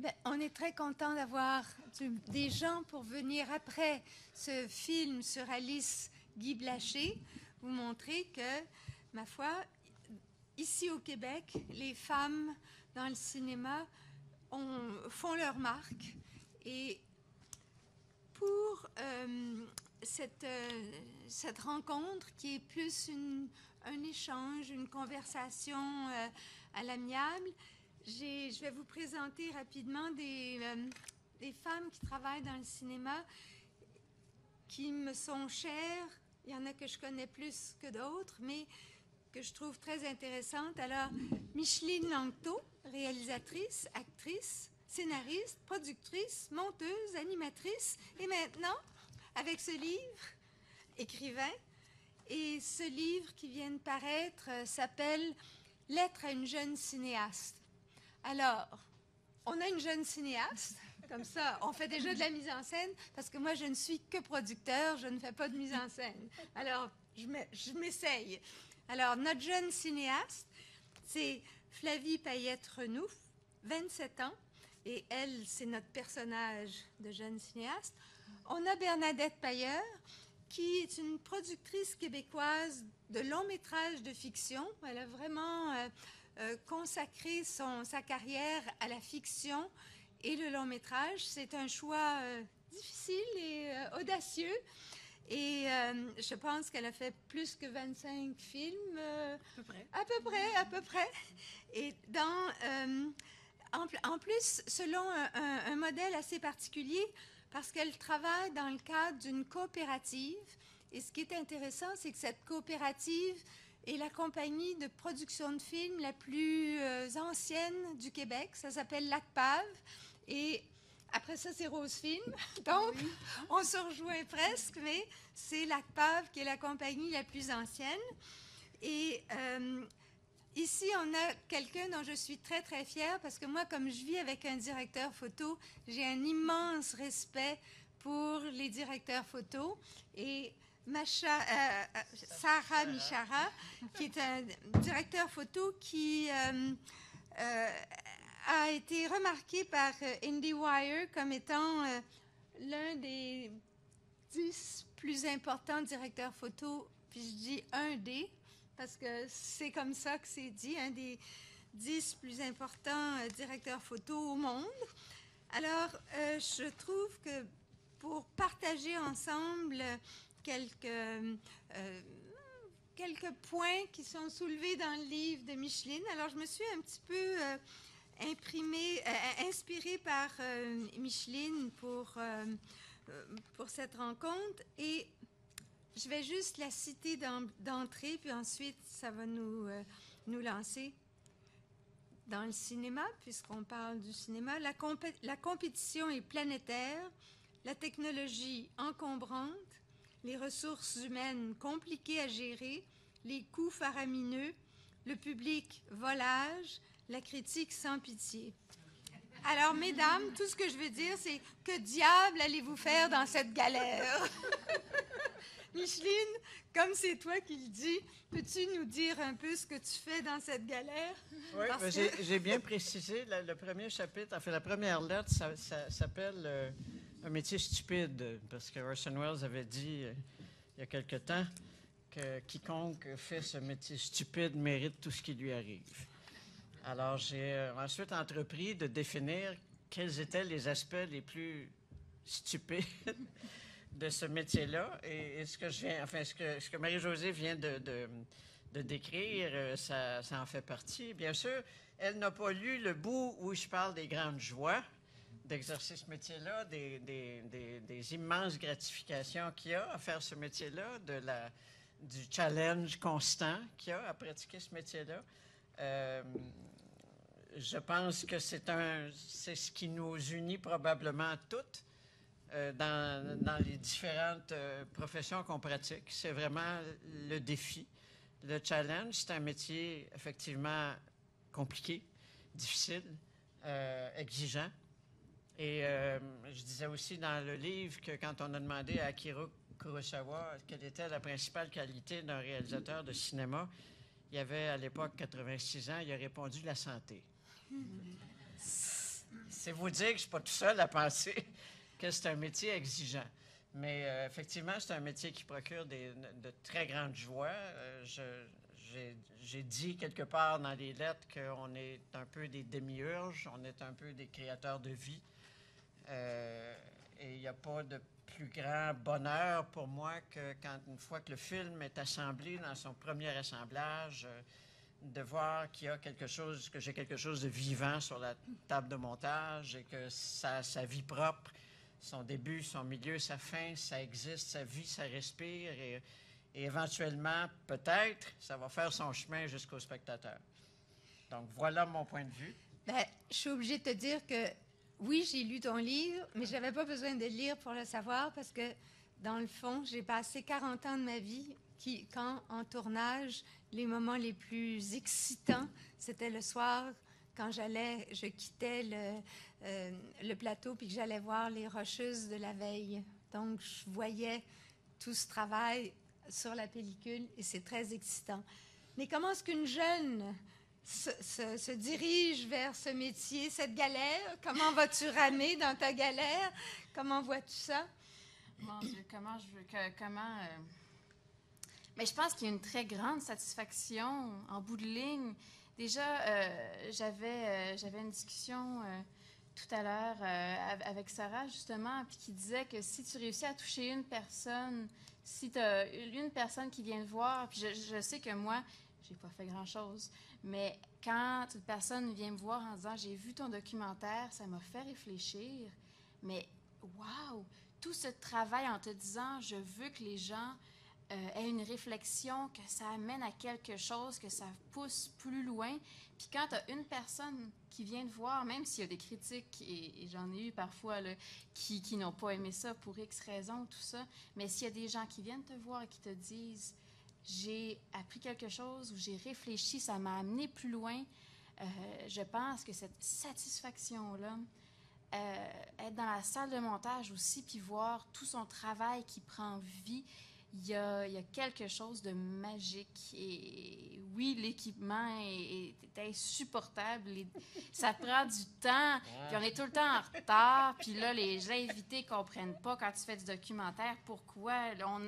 Ben, on est très content d'avoir des gens pour venir après ce film sur Alice Guy Blaché, vous montrer que, ma foi, ici au Québec, les femmes dans le cinéma font leur marque. Et pour cette rencontre qui est plus un échange, une conversation à l'amiable, je vais vous présenter rapidement des femmes qui travaillent dans le cinéma qui me sont chères. Il y en a que je connais plus que d'autres, mais que je trouve très intéressantes. Alors, Micheline Langto, réalisatrice, actrice, scénariste, productrice, monteuse, animatrice, et maintenant, avec ce livre, écrivain. Et ce livre qui vient de paraître s'appelle « Lettre à une jeune cinéaste ». Alors, on a une jeune cinéaste, comme ça, on fait déjà de la mise en scène, parce que moi, je ne suis que producteur, je ne fais pas de mise en scène. Alors, je m'essaye. Alors, notre jeune cinéaste, c'est Flavie Payette-Renouf, 27 ans, et elle, c'est notre personnage de jeune cinéaste. On a Bernadette Pailleur, qui est une productrice québécoise de longs métrages de fiction. Elle a vraiment consacré sa carrière à la fiction et le long métrage. C'est un choix difficile et audacieux. Et je pense qu'elle a fait plus que 25 films. À peu près. À peu près. Et en plus, selon un modèle assez particulier, parce qu'elle travaille dans le cadre d'une coopérative. Et ce qui est intéressant, c'est que cette coopérative est la compagnie de production de films la plus ancienne du Québec. Ça s'appelle LACPAV. Et après ça, c'est Rose Film. Donc, oui, on se rejoint presque, mais c'est LACPAV qui est la compagnie la plus ancienne. Et ici, on a quelqu'un dont je suis très, très fière, parce que moi, comme je vis avec un directeur photo, j'ai un immense respect pour les directeurs photo. Et Sarah Michara, qui est un directeur photo qui a été remarqué par IndieWire comme étant l'un des 10 plus importants directeurs photo, puis je dis un des, parce que c'est comme ça que c'est dit, un des 10 plus importants directeurs photo au monde. Alors, je trouve que pour partager ensemble quelques points qui sont soulevés dans le livre de Micheline, alors je me suis un petit peu inspirée par Micheline pour cette rencontre, et je vais juste la citer d'entrée, puis ensuite ça va nous lancer dans le cinéma, puisqu'on parle du cinéma. La compétition est planétaire, la technologie encombrante, les ressources humaines compliquées à gérer, les coûts faramineux, le public volage, la critique sans pitié. Alors, mesdames, tout ce que je veux dire, c'est que diable allez-vous faire dans cette galère? Micheline, comme c'est toi qui le dis, peux-tu nous dire un peu ce que tu fais dans cette galère? Oui, j'ai bien précisé. Le premier chapitre, la première lettre, ça s'appelle Un métier stupide, parce que Orson Welles avait dit il y a quelque temps que quiconque fait ce métier stupide mérite tout ce qui lui arrive. Alors, j'ai ensuite entrepris de définir quels étaient les aspects les plus stupides de ce métier-là. Et ce que Marie-Josée vient de décrire, ça en fait partie. Bien sûr, elle n'a pas lu le bout où je parle des grandes joies d'exercer ce métier-là, des immenses gratifications qu'il y a à faire ce métier-là, du challenge constant qu'il y a à pratiquer ce métier-là. Je pense que c'est ce qui nous unit probablement toutes dans les différentes professions qu'on pratique. C'est vraiment le défi. Le challenge, c'est un métier effectivement compliqué, difficile, exigeant. Et je disais aussi dans le livre que quand on a demandé à Akira Kurosawa quelle était la principale qualité d'un réalisateur de cinéma, il avait à l'époque 86 ans, il a répondu la santé. c'est vous dire que je ne suis pas tout seul à penser que c'est un métier exigeant. Mais effectivement, c'est un métier qui procure de très grandes joies. J'ai dit quelque part dans les lettres qu'on est un peu des démiurges, on est un peu des créateurs de vie. Et il n'y a pas de plus grand bonheur pour moi que quand, une fois que le film est assemblé dans son premier assemblage, de voir qu'il y a quelque chose, que j'ai quelque chose de vivant sur la table de montage et que ça a sa vie propre, son début, son milieu, sa fin, ça existe, ça vit, ça respire et éventuellement, peut-être, ça va faire son chemin jusqu'au spectateur. Donc, voilà mon point de vue. Bien, je suis obligée de te dire que oui, j'ai lu ton livre, mais je n'avais pas besoin de le lire pour le savoir parce que, dans le fond, j'ai passé 40 ans de ma vie quand, en tournage, les moments les plus excitants, c'était le soir quand je quittais le plateau puis que j'allais voir les rocheuses de la veille. Donc, je voyais tout ce travail sur la pellicule et c'est très excitant. Mais comment est-ce qu'une jeune se dirige vers ce métier, cette galère? Comment vas-tu ramer dans ta galère? Comment vois-tu ça? Mon Dieu, mais je pense qu'il y a une très grande satisfaction en bout de ligne. Déjà, j'avais une discussion tout à l'heure avec Sarah, justement, puis qui disait que si tu réussis à toucher une personne, si tu as une personne qui vient te voir, puis je sais que moi, j'ai pas fait grand-chose, mais quand une personne vient me voir en disant « J'ai vu ton documentaire, ça m'a fait réfléchir », mais wow! Tout ce travail en te disant « Je veux que les gens aient une réflexion, que ça amène à quelque chose, que ça pousse plus loin. » Puis quand tu as une personne qui vient te voir, même s'il y a des critiques, et j'en ai eu parfois là, qui n'ont pas aimé ça pour X raisons, tout ça, mais s'il y a des gens qui viennent te voir et qui te disent « J'ai appris quelque chose » ou « J'ai réfléchi, ça m'a amené plus loin », je pense que cette satisfaction-là, être dans la salle de montage aussi, puis voir tout son travail qui prend vie, il y a quelque chose de magique. Et oui, l'équipement est insupportable. Ça prend du temps, puis on est tout le temps en retard. Puis là, les invités ne comprennent pas quand tu fais du documentaire pourquoi. Là,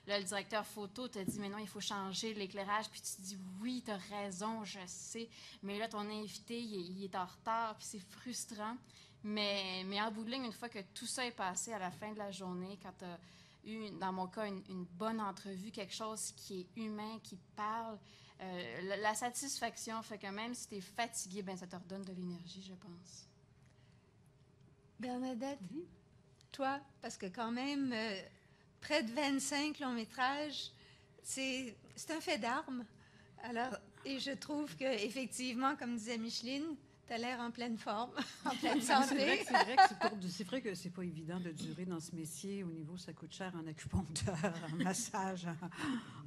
le directeur photo te dit « Mais non, il faut changer l'éclairage. » Puis tu te dis « Oui, tu as raison, je sais. » Mais là, ton invité, il est en retard, puis c'est frustrant. Mais en bout de ligne, une fois que tout ça est passé à la fin de la journée, quand tu as eu, dans mon cas, une bonne entrevue, quelque chose qui est humain, qui parle, la satisfaction fait que même si tu es fatigué, ben ça te redonne de l'énergie, je pense. Bernadette, toi, parce que quand même, près de 25 longs-métrages, c'est un fait d'armes. Alors, et je trouve qu'effectivement, comme disait Micheline, tu as l'air en pleine forme, en pleine santé. C'est vrai que c'est pas évident de durer dans ce métier. Au niveau, ça coûte cher en acupuncteur, en massage,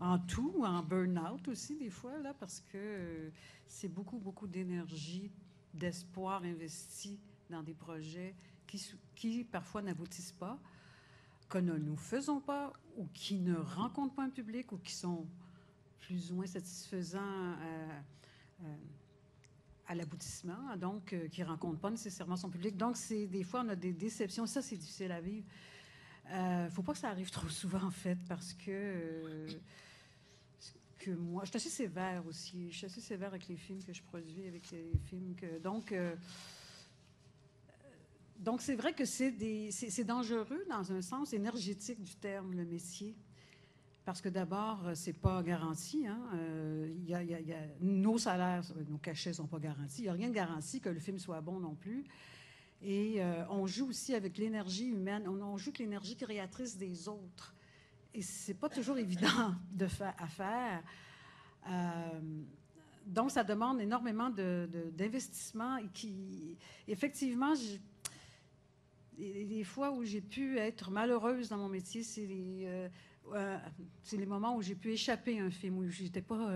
en tout, en burn-out aussi des fois, là, parce que c'est beaucoup, beaucoup d'énergie, d'espoir investi dans des projets qui parfois n'aboutissent pas, que nous ne faisons pas, ou qui ne rencontrent pas un public, ou qui sont plus ou moins satisfaisants à l'aboutissement, donc qui ne rencontre pas nécessairement son public. Donc, des fois, on a des déceptions. Ça, c'est difficile à vivre. Il ne faut pas que ça arrive trop souvent, en fait, parce que moi, je suis assez sévère aussi. Je suis assez sévère avec les films que je produis, avec les films que... Donc, c'est vrai que c'est dangereux, dans un sens énergétique du terme, le métier. Parce que d'abord, c'est pas garanti. Hein? Nos salaires, nos cachets sont pas garantis. Il n'y a rien de garanti que le film soit bon non plus. Et on joue aussi avec l'énergie humaine. On joue avec l'énergie créatrice des autres. Et c'est pas toujours évident à faire. Donc, ça demande énormément d'investissement. Et effectivement, les fois où j'ai pu être malheureuse dans mon métier, c'est les moments où j'ai pu échapper à un film, où j'étais pas...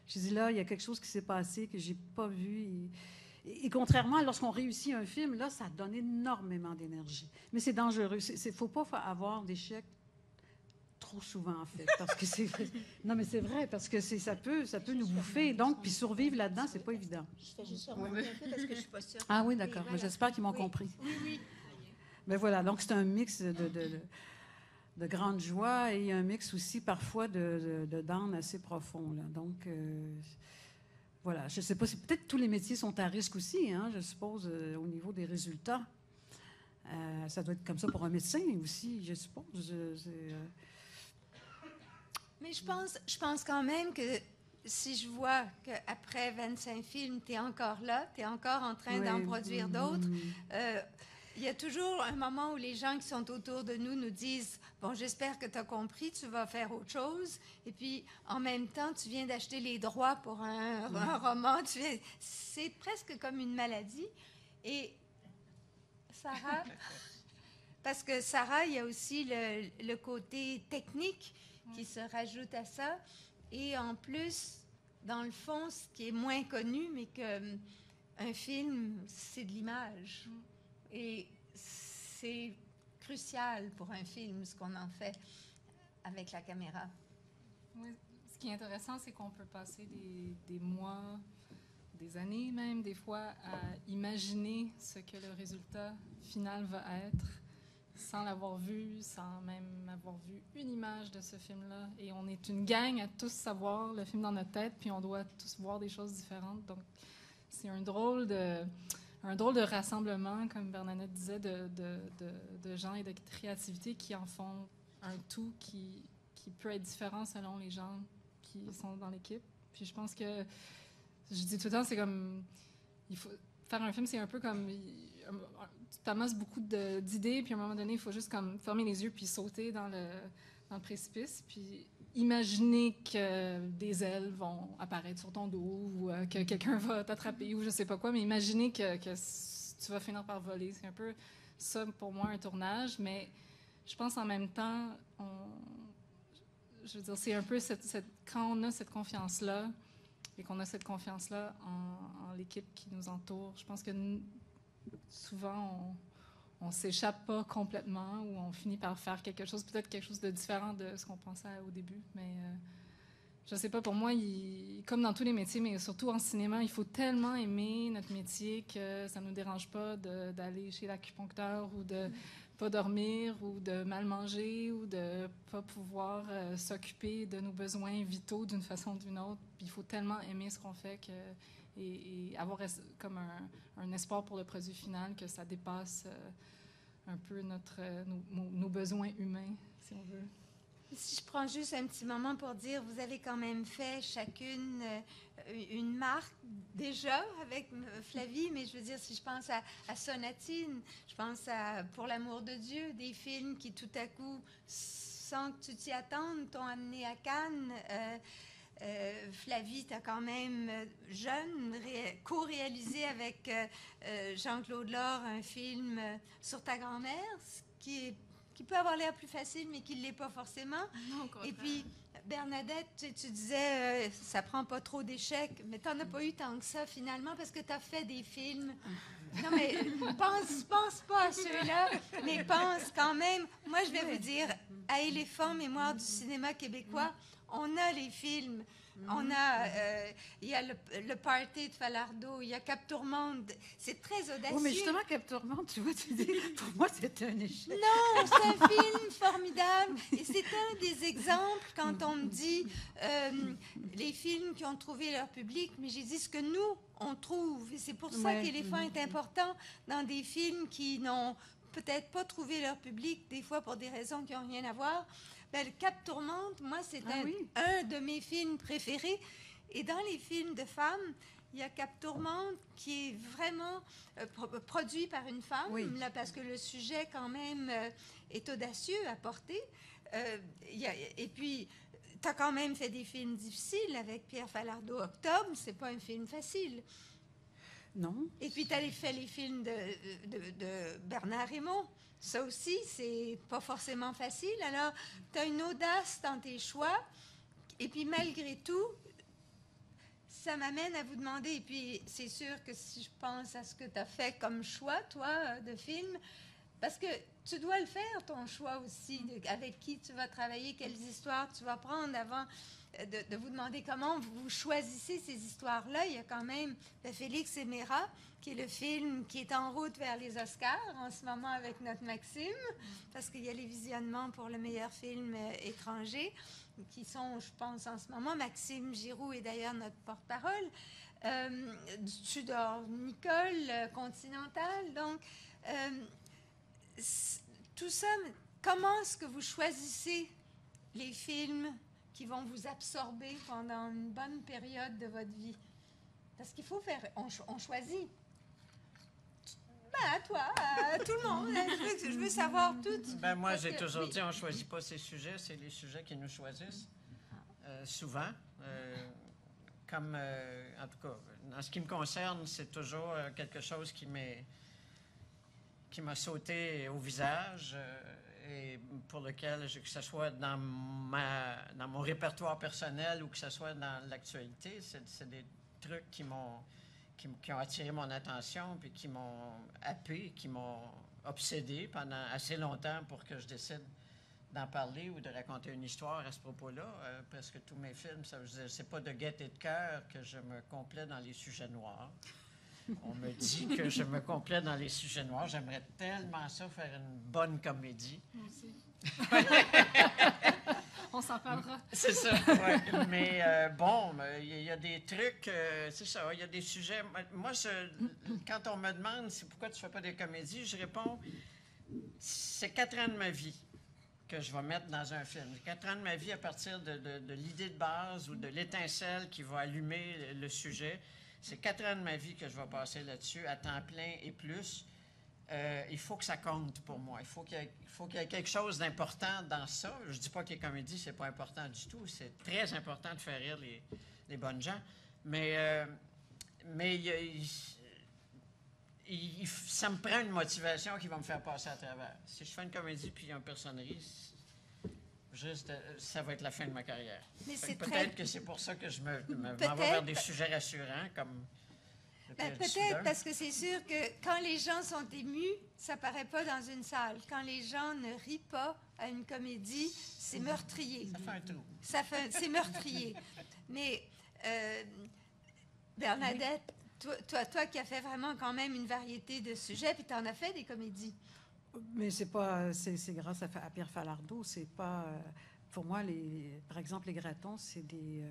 je dis là, il y a quelque chose qui s'est passé que j'ai pas vu. Et contrairement, lorsqu'on réussit un film, là, ça donne énormément d'énergie. Mais c'est dangereux. Il ne faut pas avoir d'échec trop souvent, en fait, parce que c'est vrai. Non, mais c'est vrai, parce que ça peut nous bouffer. Donc, puis survivre là-dedans, c'est pas évident. Je fais juste remonter un peu parce que je suis pas sûre. Ah oui, d'accord. Voilà. J'espère qu'ils m'ont Oui. compris. Oui. Mais voilà, donc c'est un mix de grande joie et un mix aussi parfois de down assez profond. Là. Donc, voilà, je ne sais pas, peut-être tous les métiers sont à risque aussi, hein, je suppose, au niveau des résultats. Ça doit être comme ça pour un médecin aussi, je suppose. Mais je pense quand même que si je vois qu'après 25 films, tu es encore là, tu es encore en train d'en produire d'autres, il y a toujours un moment où les gens qui sont autour de nous disent « Bon, j'espère que tu as compris, tu vas faire autre chose. » Et puis, en même temps, tu viens d'acheter les droits pour un roman. C'est presque comme une maladie. Et Sarah, parce que Sarah, il y a aussi le côté technique qui se rajoute à ça. Et en plus, dans le fond, ce qui est moins connu, mais qu'un film, c'est de l'image. Et c'est crucial pour un film, ce qu'on en fait avec la caméra. Oui, ce qui est intéressant, c'est qu'on peut passer des mois, des années même, des fois, à imaginer ce que le résultat final va être, sans l'avoir vu, sans même avoir vu une image de ce film-là. Et on est une gang à tous savoir le film dans notre tête, puis on doit tous voir des choses différentes. Donc, c'est un drôle de rassemblement, comme Bernadette disait, de gens et de créativité qui en font un tout qui peut être différent selon les gens qui sont dans l'équipe. Puis je pense que, je dis tout le temps, c'est comme, il faut faire un film, c'est un peu comme, tu t'amasses beaucoup d'idées, puis à un moment donné, il faut juste comme fermer les yeux puis sauter dans le précipice, puis imaginer que des ailes vont apparaître sur ton dos ou que quelqu'un va t'attraper ou je sais pas quoi, mais imaginer que tu vas finir par voler. C'est un peu ça pour moi, un tournage, mais je pense en même temps, je veux dire, c'est un peu quand on a cette confiance-là et qu'on a cette confiance-là en l'équipe qui nous entoure, je pense que souvent, on s'échappe pas complètement ou on finit par faire peut-être quelque chose de différent de ce qu'on pensait au début. Mais je sais pas, pour moi, comme dans tous les métiers, mais surtout en cinéma, il faut tellement aimer notre métier que ça nous dérange pas d'aller chez l'acupuncteur ou de pas dormir ou de mal manger ou de pas pouvoir s'occuper de nos besoins vitaux d'une façon ou d'une autre. Puis il faut tellement aimer ce qu'on fait et avoir comme un espoir pour le produit final que ça dépasse un peu nos besoins humains, si on veut. Si je prends juste un petit moment pour dire, vous avez quand même fait chacune une marque déjà avec Flavie, mais je veux dire, si je pense à Sonatine, je pense à Pour l'amour de Dieu, des films qui tout à coup, sans que tu t'y attendes, t'ont amené à Cannes. Flavie, tu as quand même jeune co-réalisé avec Jean-Claude Laure un film sur ta grand-mère, qui peut avoir l'air plus facile, mais qui ne l'est pas forcément. Non, et puis, Bernadette, tu disais, ça prend pas trop d'échecs, mais tu n'en as pas eu tant que ça, finalement, parce que tu as fait des films. Non, mais pense pas à ceux-là, mais pense quand même. Moi, je vais vous dire, à Éléphant, Mémoire du cinéma québécois, on a les films. On a, il y a le Party de Falardeau, il y a Cap Tourmente. C'est très audacieux. Oui, mais justement, Cap Tourmente, tu vois, tu dis, pour moi, c'était un échec. Non, c'est un film formidable. Et c'est un des exemples quand on me dit les films qui ont trouvé leur public, mais j'ai dit ce que nous, on trouve. Et c'est pour ça qu'Éléphant est important dans des films qui n'ont peut-être pas trouvé leur public, des fois pour des raisons qui n'ont rien à voir. Ben, le Cap Tourmente, moi, c'est un de mes films préférés. Et dans les films de femmes, il y a Cap Tourmente qui est vraiment produit par une femme, là, parce que le sujet, quand même, est audacieux à porter. Et puis, tu as quand même fait des films difficiles avec Pierre Falardeau. Octobre, c'est pas un film facile. Non. Et puis, tu as fait les films de Bernard Raymond. Ça aussi, c'est pas forcément facile. Alors, tu as une audace dans tes choix. Et puis, malgré tout, ça m'amène à vous demander, et puis c'est sûr que si je pense à ce que tu as fait comme choix, toi, de film, parce que tu dois le faire, ton choix aussi, avec qui tu vas travailler, quelles histoires tu vas prendre avant de vous demander comment vous choisissez ces histoires-là. Il y a quand même Félix et Méra, qui est le film qui est en route vers les Oscars en ce moment avec notre Maxime, parce qu'il y a les visionnements pour le meilleur film étranger, qui sont, je pense, en ce moment. Maxime Giroux est d'ailleurs notre porte-parole. Du Tudor Nicole, Continental. Donc, tout ça, comment est-ce que vous choisissez les films qui vont vous absorber pendant une bonne période de votre vie? Parce qu'il faut faire... On choisit. Ben, toi, tout le monde. Je veux savoir tout. Ben, moi, j'ai toujours dit, on ne choisit pas ces sujets, c'est les sujets qui nous choisissent. Souvent. Comme, en tout cas, en ce qui me concerne, c'est toujours quelque chose qui m'a sauté au visage et pour lequel, que ce soit dans mon répertoire personnel ou que ce soit dans l'actualité, c'est des trucs qui ont attiré mon attention puis qui m'ont happé, qui m'ont obsédé pendant assez longtemps pour que je décide d'en parler ou de raconter une histoire à ce propos-là. Presque tous mes films, c'est pas de gaieté de cœur que je me complais dans les sujets noirs. On me dit que je me complais dans les sujets noirs. J'aimerais tellement ça, faire une bonne comédie. Moi aussi. On s'en parlera. C'est ça, ouais. Mais bon, il y a des trucs, c'est ça, il y a des sujets. Moi, quand on me demande pourquoi tu fais pas des comédies, je réponds, c'est 4 ans de ma vie que je vais mettre dans un film. 4 ans de ma vie à partir de l'idée de base ou de l'étincelle qui va allumer le sujet. C'est 4 ans de ma vie que je vais passer là-dessus, à temps plein et plus. Il faut que ça compte pour moi. Il faut qu'il y ait quelque chose d'important dans ça. Je ne dis pas que les comédies, c'est pas important du tout. C'est très important de faire rire les bonnes gens. Mais ça me prend une motivation qui va me faire passer à travers. Si je fais une comédie puis un personnage, ça va être la fin de ma carrière. Mais c'est peut-être que c'est pour ça que je m'en vais vers des sujets rassurants comme... Peut-être parce que c'est sûr que quand les gens sont émus, ça paraît pas dans une salle. Quand les gens ne rient pas à une comédie, c'est meurtrier. Ça fait un trou. C'est meurtrier. Mais Bernadette, toi qui as fait vraiment quand même une variété de sujets, puis tu en as fait des comédies. Mais c'est grâce à Pierre Falardeau. C'est pas... pour moi, par exemple, Les Gratons, c'est des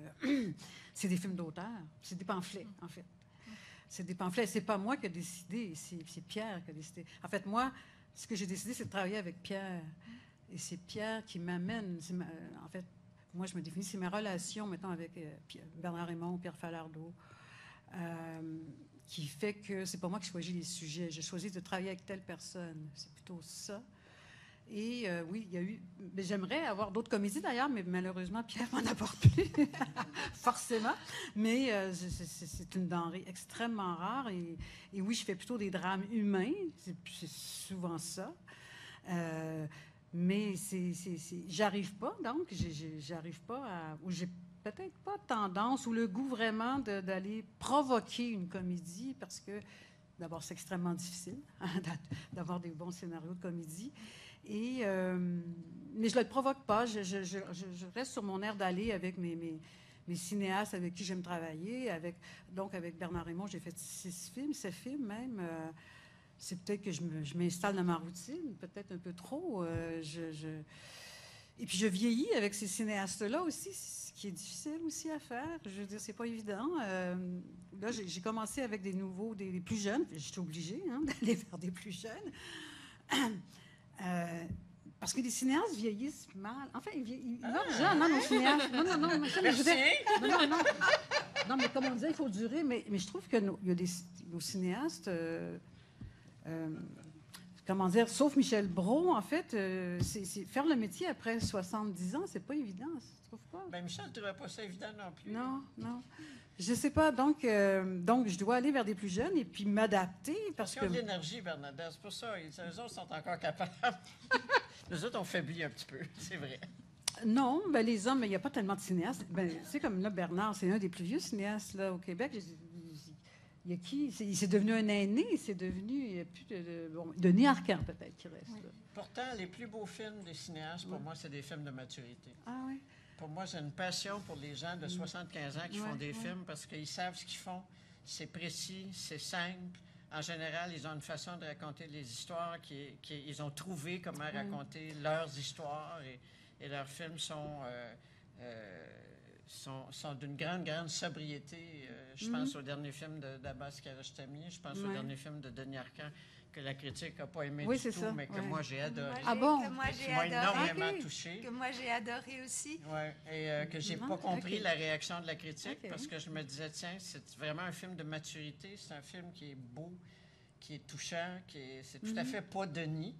films d'auteur. C'est des pamphlets, en fait. C'est des pamphlets. C'est pas moi qui ai décidé, c'est Pierre qui a décidé. En fait, moi, ce que j'ai décidé, c'est de travailler avec Pierre. Et c'est Pierre qui m'amène. En fait, moi, je me définis, c'est ma relation, maintenant, avec Bernard Raymond, Pierre Falardeau, qui fait que c'est pas moi qui choisis les sujets. J'ai choisi de travailler avec telle personne. C'est plutôt ça. Et oui, il y a eu... Mais j'aimerais avoir d'autres comédies, d'ailleurs, mais malheureusement, Pierre m'en apporte plus, forcément. Mais c'est une denrée extrêmement rare. Et oui, je fais plutôt des drames humains. C'est souvent ça. Mais j'arrive pas, donc, j'arrive pas à... Ou j'ai peut-être pas tendance ou le goût vraiment d'aller provoquer une comédie, parce que, d'abord, c'est extrêmement difficile d'avoir des bons scénarios de comédie. Mais je ne le provoque pas. Je reste sur mon air d'aller avec mes cinéastes avec qui j'aime travailler. Donc, avec Bernard Raymond, j'ai fait 7 films même. C'est peut-être que je m'installe dans ma routine, peut-être un peu trop. Et puis, je vieillis avec ces cinéastes-là aussi, ce qui est difficile aussi à faire. Je veux dire, c'est pas évident. Là, j'ai commencé avec des nouveaux, des plus jeunes. J'étais obligée d'aller vers des plus jeunes. Parce que les cinéastes vieillissent mal. Enfin, ils meurent jeunes, nos cinéastes. Non, mais comme on disait, il faut durer. Mais je trouve que nos cinéastes... comment dire, sauf Michel Brault, en fait, c'est faire le métier après 70 ans, c'est pas évident, tu trouves pas? Bien, Michel ne trouvait pas ça évident non plus. Non. Je sais pas, donc je dois aller vers des plus jeunes et puis m'adapter parce que... Ils ont de l'énergie, Bernadette, c'est pour ça. Eux autres sont encore capables. Nous autres, on faiblit un petit peu, c'est vrai. Non, ben les hommes, il n'y a pas tellement de cinéastes. Ben, c'est comme là, Bernard, c'est un des plus vieux cinéastes là, au Québec. Il y a qui? C'est devenu un aîné, c'est devenu... Il y a plus bon, Denis Arcand, peut-être, qui reste. Oui. Là. Pourtant, les plus beaux films des cinéastes, pour moi, c'est des films de maturité. Ah oui? Pour moi, j'ai une passion pour les gens de 75 ans qui font des films parce qu'ils savent ce qu'ils font. C'est précis, c'est simple. En général, ils ont une façon de raconter les histoires ils ont trouvé comment raconter leurs histoires et leurs films sont d'une grande, grande sobriété. Je pense au dernier film d'Abbas Kiarostami, je pense au dernier film de Denis Arcand, que la critique n'a pas aimé du tout, ça. mais que moi, j'ai adoré. Ah bon? Que moi, Qui j'ai m'a adoré. énormément touché. Que moi, j'ai adoré aussi. Oui, et que j'ai pas compris Ok. la réaction de la critique Ok. parce que je me disais, tiens, c'est vraiment un film de maturité, c'est un film qui est beau, qui est touchant, c'est tout à fait pas Denis.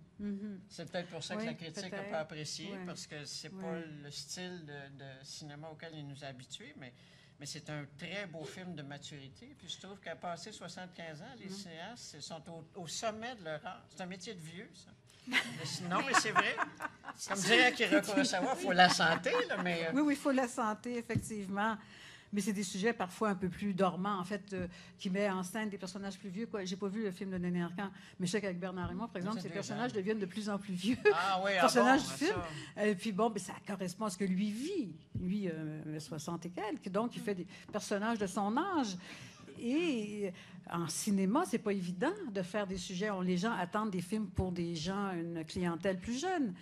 C'est peut-être pour ça que Oui, la critique n'a peut-être. pas apprécié, Ouais. parce que c'est pas Ouais. le style de cinéma auquel il nous a habitués, mais c'est un très beau film de maturité. Puis je trouve qu'à passer 75 ans, les cinéastes ils sont au sommet de leur art. C'est un métier de vieux, ça. Non, mais c'est vrai. Comme dirait Akira Kurosawa, il faut la santé, là, mais... Oui, il faut la santé, effectivement. Mais c'est des sujets parfois un peu plus dormants, en fait, qui met en scène des personnages plus vieux. J'ai pas vu le film de Denis Arcand, mais je sais qu'avec Bernard Raymond, par exemple, C'est ces des personnages gens. deviennent de plus en plus vieux. Ah oui, Personnage bon, du film. ça. Et puis bon, ben, ça correspond à ce que lui vit. Lui, 60 et quelques. Donc, il fait des personnages de son âge. Et en cinéma, c'est pas évident de faire des sujets où les gens attendent des films pour des gens, une clientèle plus jeune.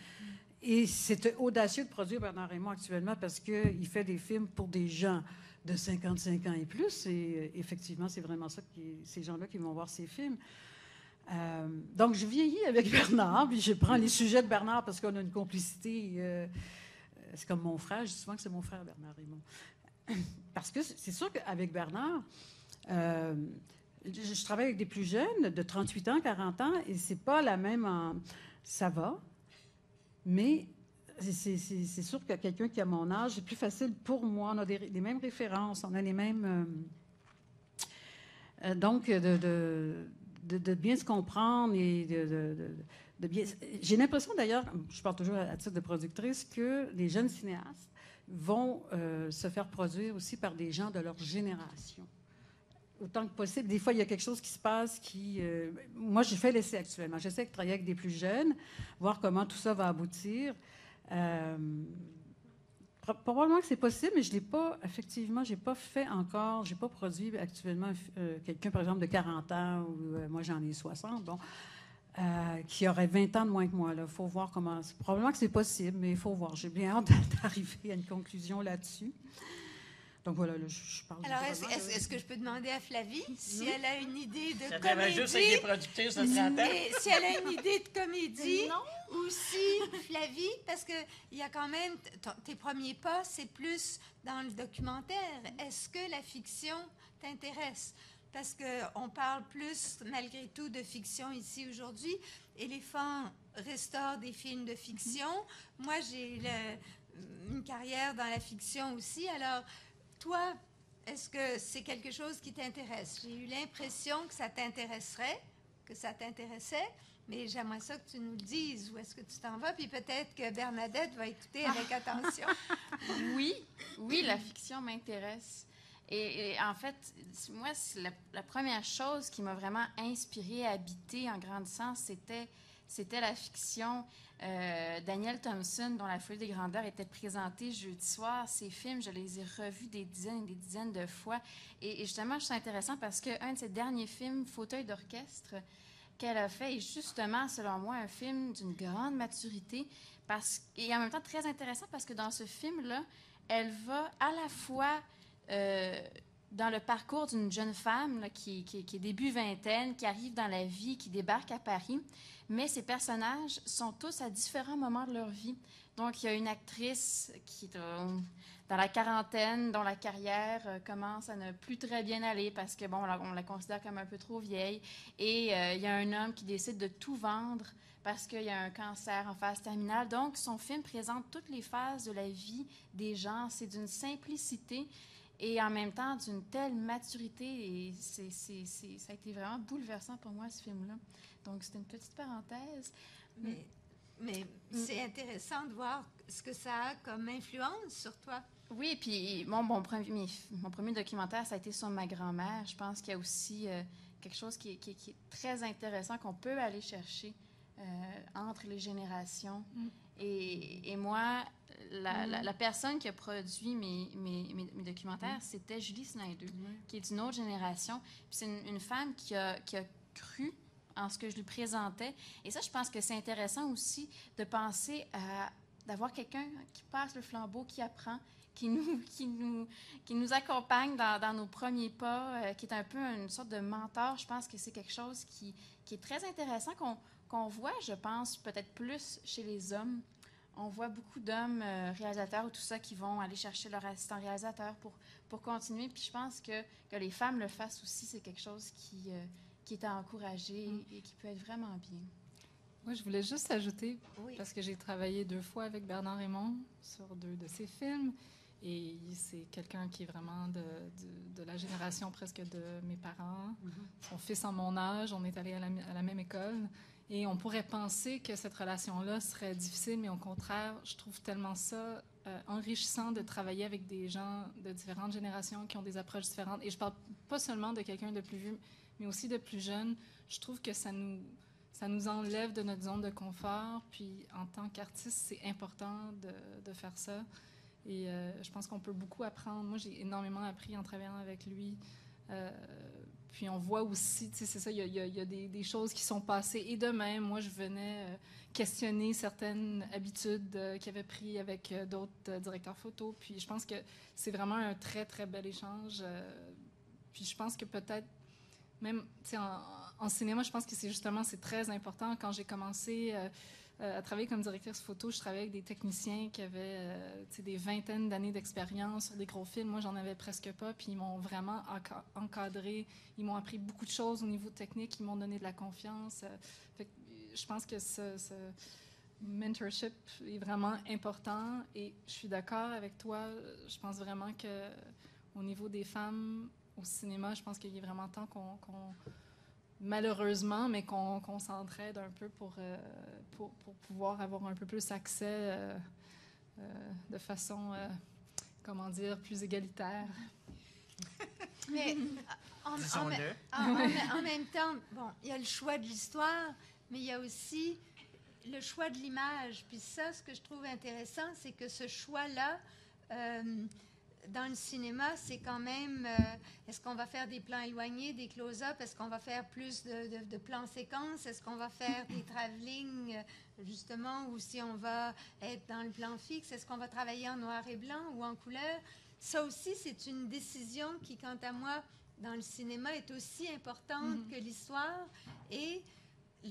Et c'est audacieux de produire Bernard Raymond actuellement parce qu'il fait des films pour des gens de 55 ans et plus. Et effectivement, c'est vraiment ça, ces gens-là qui vont voir ces films. Donc, je vieillis avec Bernard, puis je prends les sujets de Bernard parce qu'on a une complicité. C'est comme mon frère, je dis souvent que c'est mon frère, Bernard Raymond. Parce que c'est sûr qu'avec Bernard, je travaille avec des plus jeunes, de 38 ans, 40 ans, et c'est pas la même... Ça va, mais c'est sûr que quelqu'un qui a mon âge, c'est plus facile pour moi. On a les mêmes références, on a les mêmes... donc, de bien se comprendre et de bien... J'ai l'impression, d'ailleurs, je parle toujours à titre de productrice, que les jeunes cinéastes vont se faire produire aussi par des gens de leur génération. Autant que possible. Des fois, il y a quelque chose qui se passe qui... moi, je fais l'essai actuellement. J'essaie de travailler avec des plus jeunes, voir comment tout ça va aboutir. Probablement que c'est possible, mais je l'ai pas... Effectivement, j'ai pas fait encore... J'ai pas produit actuellement quelqu'un, par exemple, de 40 ans, ou moi, j'en ai 60, bon, qui aurait 20 ans de moins que moi. Il faut voir comment... Probablement que c'est possible, mais il faut voir. J'ai bien hâte d'arriver à une conclusion là-dessus. Donc voilà, là, je parle. Alors, est-ce que je peux demander à Flavie si elle a une idée de Ça devrait juste avec les productrices de 30 ans. et si elle a une idée de comédie ou si, Flavie, parce qu'il y a quand même, tes premiers pas, c'est plus dans le documentaire. Est-ce que la fiction t'intéresse? Parce qu'on parle plus, malgré tout, de fiction ici aujourd'hui. Éléphant restaure des films de fiction. Moi, j'ai une carrière dans la fiction aussi. Alors, toi, est-ce que c'est quelque chose qui t'intéresse? J'ai eu l'impression que ça t'intéresserait, que ça t'intéressait, mais j'aimerais ça que tu nous le dises. Où est-ce que tu t'en vas? Puis peut-être que Bernadette va écouter avec attention. Oui, la fiction m'intéresse. Et en fait, moi, la première chose qui m'a vraiment inspirée à habiter en grandissant, c'était la fiction. Daniel Thompson, dont La folie des grandeurs était présentée jeudi soir. Ces films, je les ai revus des dizaines de fois. Et justement, je trouve ça intéressant parce qu'un de ses derniers films, Fauteuil d'orchestre, qu'elle a fait est justement, selon moi, un film d'une grande maturité et en même temps très intéressant parce que dans ce film-là, elle va à la fois dans le parcours d'une jeune femme là, qui est début vingtaine, qui arrive dans la vie, qui débarque à Paris, mais ces personnages sont tous à différents moments de leur vie. Donc, il y a une actrice qui est dans la quarantaine, dont la carrière commence à ne plus très bien aller parce que, bon, on la considère comme un peu trop vieille. Et il y a un homme qui décide de tout vendre parce qu'il y a un cancer en phase terminale. Donc, son film présente toutes les phases de la vie des gens. C'est d'une simplicité et en même temps d'une telle maturité. Et ça a été vraiment bouleversant pour moi, ce film-là. Donc, c'était une petite parenthèse. Mais c'est intéressant de voir ce que ça a comme influence sur toi. Oui, puis mon premier documentaire, ça a été sur ma grand-mère. Je pense qu'il y a aussi quelque chose qui est très intéressant qu'on peut aller chercher entre les générations. Et moi, la personne qui a produit mes documentaires, c'était Julie Snyder, qui est d'une autre génération. Puis c'est une femme qui a cru en ce que je lui présentais. Et ça, je pense que c'est intéressant aussi de penser d'avoir quelqu'un qui passe le flambeau, qui apprend, qui nous accompagne dans nos premiers pas, qui est un peu une sorte de mentor. Je pense que c'est quelque chose qui est très intéressant, qu'on voit, je pense, peut-être plus chez les hommes. On voit beaucoup d'hommes réalisateurs ou tout ça qui vont aller chercher leur assistant réalisateur pour continuer. Puis je pense que les femmes le fassent aussi, c'est quelque chose qui est à encourager et qui peut être vraiment bien. Moi, je voulais juste ajouter, Oui. parce que j'ai travaillé 2 fois avec Bernard Raymond sur 2 de ses films, et c'est quelqu'un qui est vraiment de la génération presque de mes parents. Son fils en mon âge, on est allés à la même école, et on pourrait penser que cette relation-là serait difficile, mais au contraire, je trouve tellement ça enrichissant de travailler avec des gens de différentes générations qui ont des approches différentes. Et je parle pas seulement de quelqu'un de plus vieux, mais aussi de plus jeune. Je trouve que ça nous enlève de notre zone de confort. Puis, en tant qu'artiste, c'est important de faire ça. Et je pense qu'on peut beaucoup apprendre. Moi, j'ai énormément appris en travaillant avec lui. Puis, on voit aussi, tu sais, c'est ça, il y a des choses qui sont passées. Et de même, moi, je venais questionner certaines habitudes qu'il avait pris avec d'autres directeurs photo. Puis, je pense que c'est vraiment un très, très bel échange. Puis, je pense que peut-être, même, tu sais, en cinéma, je pense que c'est très important. Quand j'ai commencé à travailler comme directrice photo, je travaillais avec des techniciens qui avaient des vingtaines d'années d'expérience sur des gros films. Moi, j'en avais presque pas, puis ils m'ont vraiment encadré. Ils m'ont appris beaucoup de choses au niveau technique. Ils m'ont donné de la confiance. Fait que je pense que ce mentorship est vraiment important. Et je suis d'accord avec toi. Je pense vraiment que au niveau des femmes au cinéma, je pense qu'il est vraiment temps qu'on malheureusement, mais qu'on s'entraide un peu pour pouvoir avoir un peu plus accès de façon, comment dire, plus égalitaire. Mais en même temps, bon, il y a le choix de l'histoire, mais il y a aussi le choix de l'image. Puis ça, ce que je trouve intéressant, c'est que ce choix-là, dans le cinéma, c'est quand même, est-ce qu'on va faire des plans éloignés, des close-up, est-ce qu'on va faire plus de plans séquences, est-ce qu'on va faire des travelling, justement, ou si on va être dans le plan fixe, est-ce qu'on va travailler en noir et blanc ou en couleur? Ça aussi, c'est une décision qui, quant à moi, dans le cinéma, est aussi importante que l'histoire, et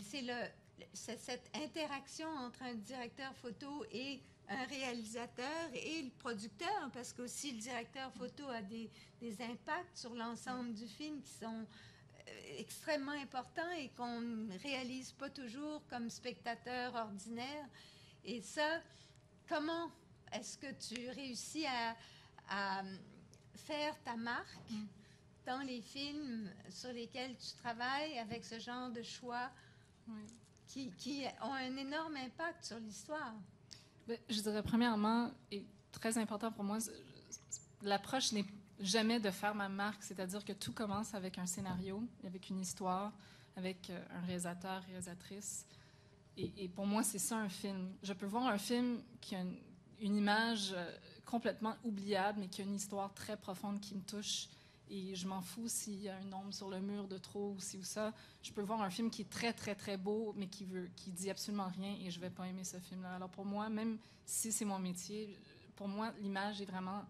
c'est cette interaction entre un directeur photo et un réalisateur et le producteur, parce qu'aussi le directeur photo a des impacts sur l'ensemble du film qui sont extrêmement importants et qu'on ne réalise pas toujours comme spectateur ordinaire. Et ça, comment est-ce que tu réussis à faire ta marque dans les films sur lesquels tu travailles avec ce genre de choix qui ont un énorme impact sur l'histoire? Je dirais, premièrement, et très important pour moi, l'approche n'est jamais de faire ma marque, c'est-à-dire que tout commence avec un scénario, avec une histoire, avec un réalisateur, réalisatrice. Et pour moi, c'est ça un film. Je peux voir un film qui a une image complètement oubliable, mais qui a une histoire très profonde qui me touche. Et je m'en fous s'il y a un ombre sur le mur de trop ou ci ou ça. Je peux voir un film qui est très, très, très beau, mais qui dit absolument rien et je vais pas aimer ce film-là. Alors pour moi, même si c'est mon métier, pour moi, l'image est vraiment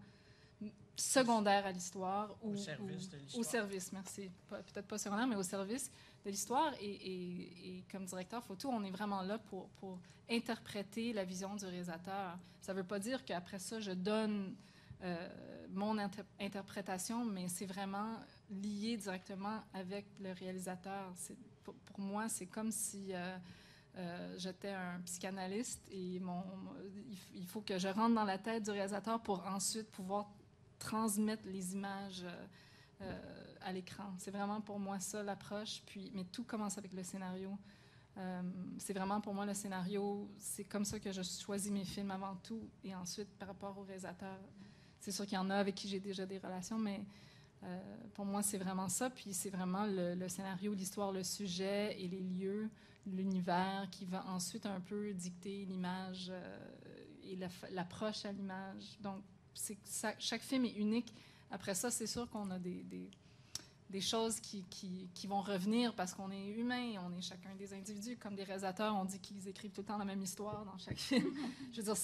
secondaire à l'histoire. Au service de l'histoire. Au service, merci. Peut-être pas secondaire, mais au service de l'histoire. Et comme directeur photo, on est vraiment là pour interpréter la vision du réalisateur. Ça veut pas dire qu'après ça, je donne mon interprétation, mais c'est vraiment lié directement avec le réalisateur. Pour moi, c'est comme si j'étais un psychanalyste et il faut que je rentre dans la tête du réalisateur pour ensuite pouvoir transmettre les images à l'écran. C'est vraiment pour moi ça l'approche. Mais tout commence avec le scénario. C'est vraiment pour moi le scénario, c'est comme ça que je choisis mes films avant tout et ensuite par rapport au réalisateur. C'est sûr qu'il y en a avec qui j'ai déjà des relations, mais pour moi, c'est vraiment ça. Puis c'est vraiment le scénario, l'histoire, le sujet et les lieux, l'univers qui va ensuite un peu dicter l'image et l'approche à l'image. Donc, chaque film est unique. Après ça, c'est sûr qu'on a des choses qui vont revenir parce qu'on est humain, on est chacun des individus. Comme des réalisateurs, on dit qu'ils écrivent tout le temps la même histoire dans chaque film. Je veux dire,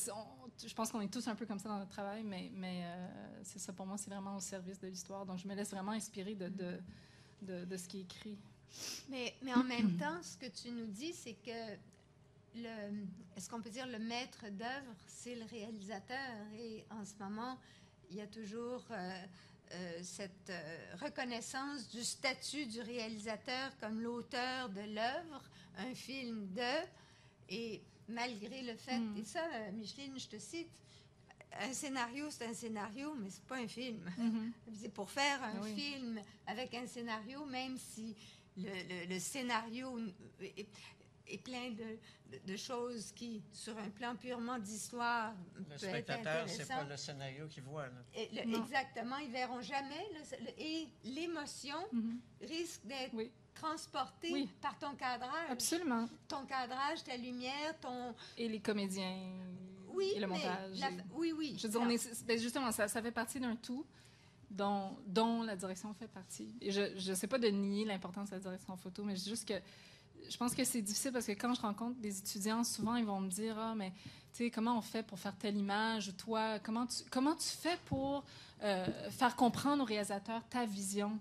je pense qu'on est tous un peu comme ça dans notre travail, mais c'est ça, pour moi, c'est vraiment au service de l'histoire. Donc, je me laisse vraiment inspirer de ce qui est écrit. Mais en même temps, ce que tu nous dis, c'est que est-ce qu'on peut dire le maître d'œuvre, c'est le réalisateur. Et en ce moment, il y a toujours cette reconnaissance du statut du réalisateur comme l'auteur de l'œuvre, un film et malgré le fait, et ça, Micheline, je te cite, un scénario, c'est un scénario, mais c'est pas un film. C'est pour faire un film avec un scénario, même si le scénario est plein de choses qui, sur un plan purement d'histoire, le spectateur, c'est pas le scénario qu'il voit. Exactement, ils verront jamais. Et l'émotion risque d'être transportée par ton cadrage. Absolument. Ton cadrage, ta lumière, Et les comédiens, et le montage. Oui. Je veux dire, justement, ça fait partie d'un tout dont la direction fait partie. Et je ne sais pas de nier l'importance de la direction photo, mais je dis juste que je pense que c'est difficile parce que quand je rencontre des étudiants, souvent, ils vont me dire « Ah, mais tu sais, comment on fait pour faire telle image? » Ou « Toi, comment tu fais pour faire comprendre aux réalisateurs ta vision? »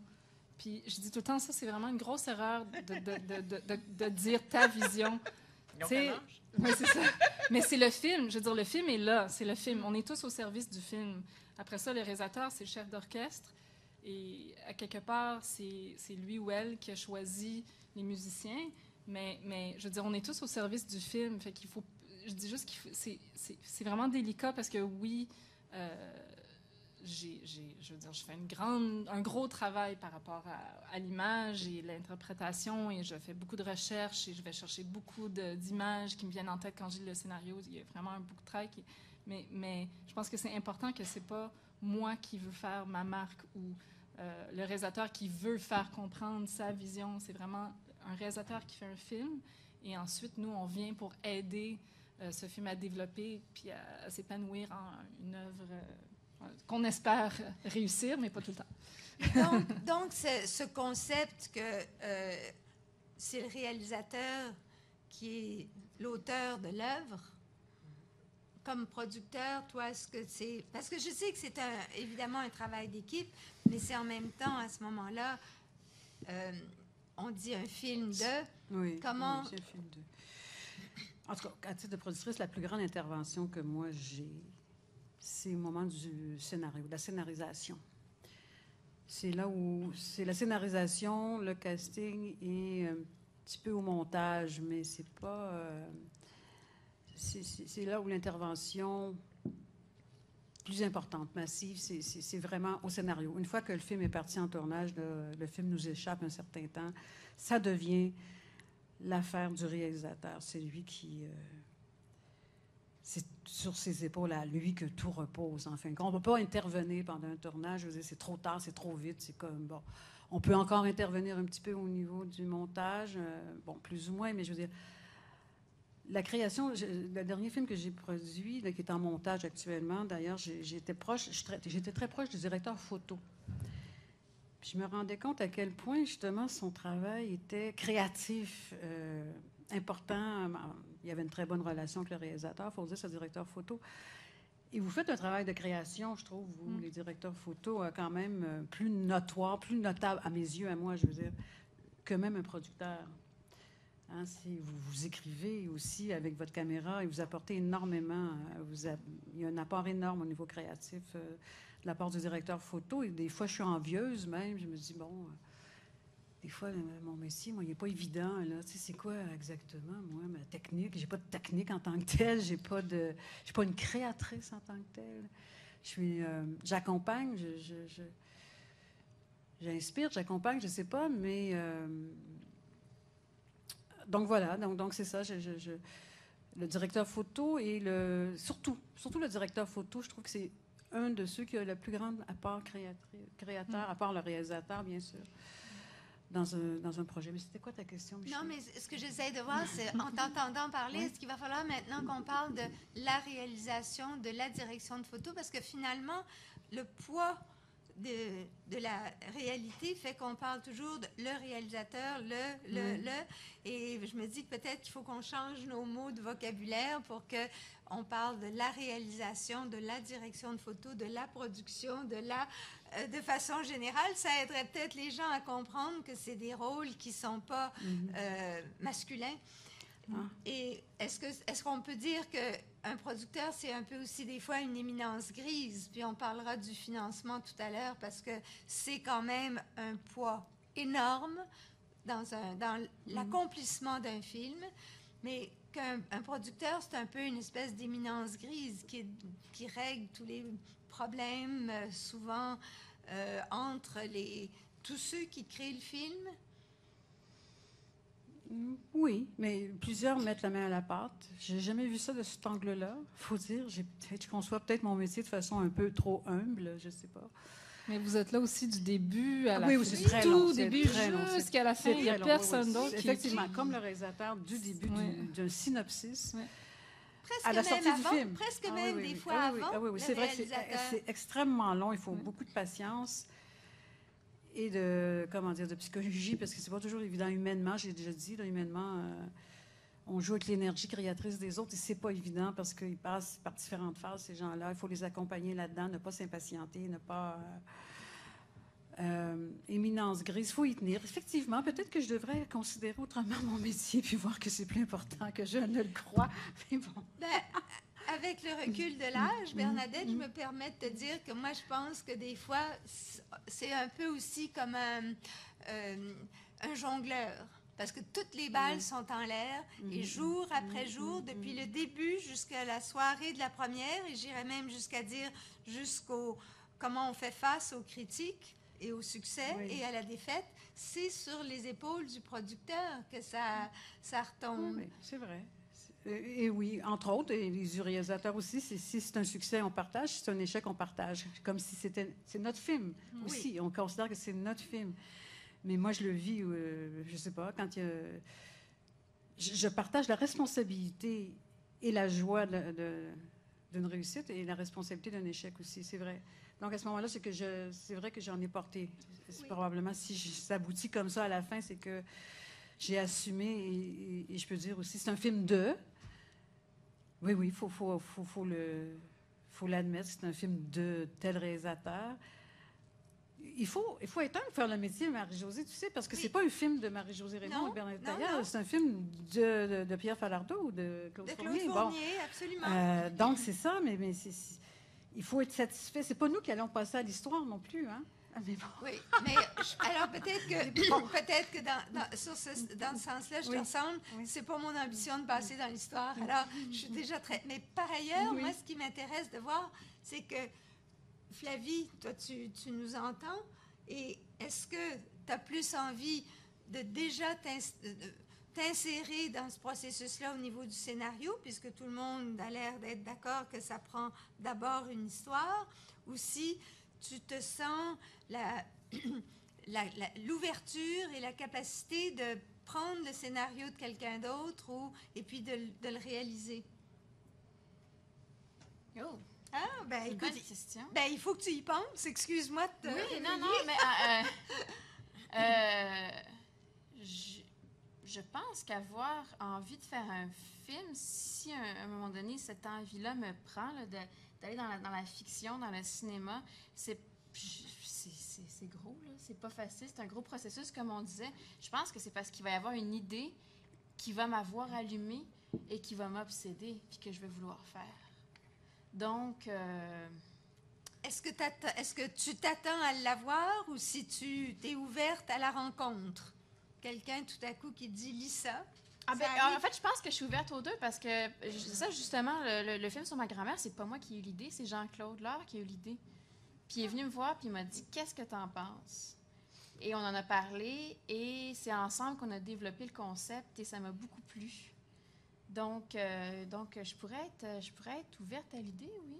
Puis je dis tout le temps, ça, c'est vraiment une grosse erreur de dire ta vision. Donc, c'est ça. Mais c'est le film. Je veux dire, le film est là. C'est le film. On est tous au service du film. Après ça, le réalisateur, c'est le chef d'orchestre. Et à quelque part, c'est lui ou elle qui a choisi les musiciens. Mais je veux dire, on est tous au service du film. Fait qu'il faut. Je dis juste que c'est vraiment délicat parce que oui, je veux dire, je fais un gros travail par rapport à l'image et l'interprétation et je fais beaucoup de recherches et je vais chercher beaucoup d'images qui me viennent en tête quand je lis le scénario. Il y a vraiment un book track. Mais je pense que c'est important que c'est pas moi qui veux faire ma marque ou le réalisateur qui veut faire comprendre sa vision. C'est vraiment un réalisateur qui fait un film et ensuite, nous, on vient pour aider ce film à développer puis à s'épanouir en une œuvre qu'on espère réussir, mais pas tout le temps. Donc ce concept que c'est le réalisateur qui est l'auteur de l'œuvre, comme producteur, toi, est-ce que c'est... Parce que je sais que c'est évidemment un travail d'équipe, mais c'est en même temps, à ce moment-là, on dit un film de... Oui, comment... oui, c'est un film de... En tout cas, à titre de productrice, la plus grande intervention que moi j'ai, c'est au moment du scénario, de la scénarisation. C'est là où... C'est la scénarisation, le casting et un petit peu au montage, mais c'est pas... c'est là où l'intervention plus importante, massive, c'est vraiment au scénario. Une fois que le film est parti en tournage, le film nous échappe un certain temps, ça devient l'affaire du réalisateur. C'est lui qui... c'est sur ses épaules à lui que tout repose, en fin de compte. On ne peut pas intervenir pendant un tournage. Je veux dire, c'est trop tard, c'est trop vite, c'est comme... Bon, on peut encore intervenir un petit peu au niveau du montage, bon, plus ou moins, mais je veux dire... La création, le dernier film que j'ai produit, là, qui est en montage actuellement, d'ailleurs, j'étais très proche du directeur photo. Puis je me rendais compte à quel point, justement, son travail était créatif, important. Il y avait une très bonne relation avec le réalisateur, il faut dire, ce directeur photo. Et vous faites un travail de création, je trouve, vous, les directeurs photo, quand même plus notoire, plus notable, à mes yeux, à moi, je veux dire, que même un producteur. Hein, vous écrivez aussi avec votre caméra et vous apportez énormément. Il y a un apport énorme au niveau créatif de la part du directeur photo. Et des fois, je suis envieuse même. Je me dis, bon, des fois, mon métier, moi, il n'est pas évident. Là. Tu sais, c'est quoi exactement, moi, ma technique? J'ai pas de technique en tant que telle. Je ne suis pas une créatrice en tant que telle. J'accompagne, j'inspire, j'accompagne, je ne sais pas, mais... Donc voilà, donc c'est ça. Le directeur photo et surtout le directeur photo, je trouve que c'est un de ceux qui a le plus grand apport créateur, à part le réalisateur, bien sûr, dans un projet. Mais c'était quoi ta question, Michel? Non, mais ce que j'essaie de voir, c'est, en t'entendant parler, est-ce qu'il va falloir maintenant qu'on parle de la réalisation, de la direction de photo, parce que finalement, le poids de la réalité fait qu'on parle toujours de le réalisateur, et je me dis que peut-être qu'il faut qu'on change nos mots de vocabulaire pour que on parle de la réalisation, de la direction de photo, de la production, de façon générale. Ça aiderait peut-être les gens à comprendre que c'est des rôles qui sont pas masculins. Et est-ce qu'on peut dire qu'un producteur, c'est un peu aussi des fois une éminence grise? Puis on parlera du financement tout à l'heure parce que c'est quand même un poids énorme dans l'accomplissement d'un film. Mais qu'un producteur, c'est un peu une espèce d'éminence grise qui règle tous les problèmes souvent entre tous ceux qui créent le film. Oui, mais plusieurs mettent la main à la pâte. J'ai jamais vu ça de cet angle-là. Faut dire, je conçois peut-être mon métier de façon un peu trop humble, je sais pas. Mais vous êtes là aussi du début à la oui, fin. c'est très long, Tout début jusqu'à la fin. Il n'y a personne d'autre qui... Effectivement, comme le réalisateur du début d'un synopsis. Presque à la sortie même du avant, film. presque même des fois avant. Oui, c'est vrai que c'est extrêmement long. Il faut beaucoup de patience et de psychologie, parce que c'est pas toujours évident humainement. J'ai déjà dit, là, humainement, on joue avec l'énergie créatrice des autres et c'est pas évident parce qu'ils passent par différentes phases, ces gens-là. Il faut les accompagner là-dedans, ne pas s'impatienter, ne pas... éminence grise, il faut y tenir. Effectivement, peut-être que je devrais considérer autrement mon métier puis voir que c'est plus important que je ne le crois. Mais bon. Avec le recul de l'âge, Bernadette, je me permets de te dire que moi, je pense que des fois, c'est un peu aussi comme un jongleur. Parce que toutes les balles sont en l'air et jour après jour, depuis le début jusqu'à la soirée de la première, et j'irais même jusqu'à dire comment on fait face aux critiques et au succès et à la défaite, c'est sur les épaules du producteur que ça retombe. Oui, c'est vrai. Et oui, entre autres, et les réalisateurs aussi, si c'est un succès, on partage, si c'est un échec, on partage. Comme si c'est notre film aussi. On considère que c'est notre film. Mais moi, je le vis, je sais pas, quand je partage la responsabilité et la joie d'une réussite et la responsabilité d'un échec aussi, c'est vrai. Donc, à ce moment-là, c'est vrai que j'en ai porté. Probablement, si ça aboutit comme ça à la fin, c'est que j'ai assumé et je peux dire aussi, c'est un film de... Oui, il faut l'admettre, c'est un film de tel réalisateur. Il faut être un pour faire le métier de Marie-Josée, tu sais, parce que c'est pas un film de Marie-Josée Raymond et Bernadette Taillard, c'est un film de Pierre Falardeau ou de Claude Fournier. Absolument. Donc, c'est ça, mais il faut être satisfait. C'est pas nous qui allons passer à l'histoire non plus, hein? Mais bon. Oui, mais alors peut-être que dans ce sens-là, je te ressemble. C'est pas mon ambition de passer dans l'histoire. Alors, je suis déjà très... Mais par ailleurs, moi, ce qui m'intéresse de voir, c'est que, Flavie, toi, tu nous entends, et est-ce que tu as plus envie de déjà t'insérer dans ce processus-là au niveau du scénario, puisque tout le monde a l'air d'être d'accord que ça prend d'abord une histoire, ou si tu te sens l'ouverture et la capacité de prendre le scénario de quelqu'un d'autre et puis de le réaliser? Oh! Ah, ben écoute, bonne question. Ben, il faut que tu y penses. Excuse-moi de te... Oui, non, mais je pense qu'avoir envie de faire un film, si à un moment donné, cette envie-là me prend, là, d'aller dans la fiction, dans le cinéma, c'est gros, là. C'est pas facile. C'est un gros processus, comme on disait. Je pense que c'est parce qu'il va y avoir une idée qui va m'avoir allumée et qui va m'obséder, puis que je vais vouloir faire. Donc... Est-ce que tu t'attends à l'avoir ou si tu t'es ouverte à la rencontre? Quelqu'un, tout à coup, qui dit « lis ça ». En fait, je pense que je suis ouverte aux deux parce que ça, justement, le film sur ma grand-mère, c'est pas moi qui ai eu l'idée, c'est Jean-Claude Laure qui a eu l'idée. Puis il est venu me voir puis il m'a dit « Qu'est-ce que t'en penses? » Et on en a parlé et c'est ensemble qu'on a développé le concept et ça m'a beaucoup plu. Donc je pourrais être ouverte à l'idée, oui.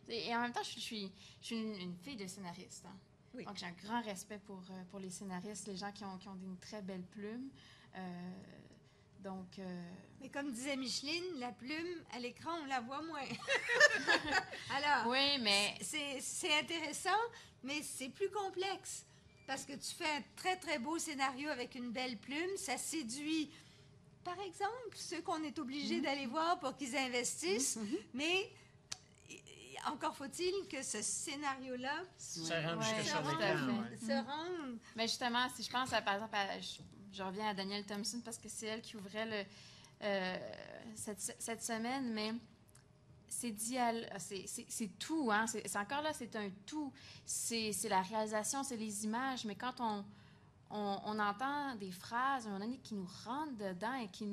Et en même temps, je suis une fille de scénariste. Hein. Oui. Donc, j'ai un grand respect pour les scénaristes, les gens qui ont une très belle plume. Donc... Mais comme disait Micheline, la plume, à l'écran, on la voit moins. Alors, oui, mais... c'est intéressant, mais c'est plus complexe. Parce que tu fais un très, très beau scénario avec une belle plume. Ça séduit, par exemple, ceux qu'on est obligé d'aller voir pour qu'ils investissent. Mais encore faut-il que ce scénario-là Ça rentre Ouais, jusque sur tout à l'écran. fait. Ouais. se rende. Mais justement, si je pense, par exemple, je reviens à Danielle Thompson parce que c'est elle qui ouvrait cette semaine, mais c'est tout, hein? C'est encore là, c'est un tout. C'est la réalisation, c'est les images, mais quand on entend des phrases, un moment qui nous rentrent dedans et qui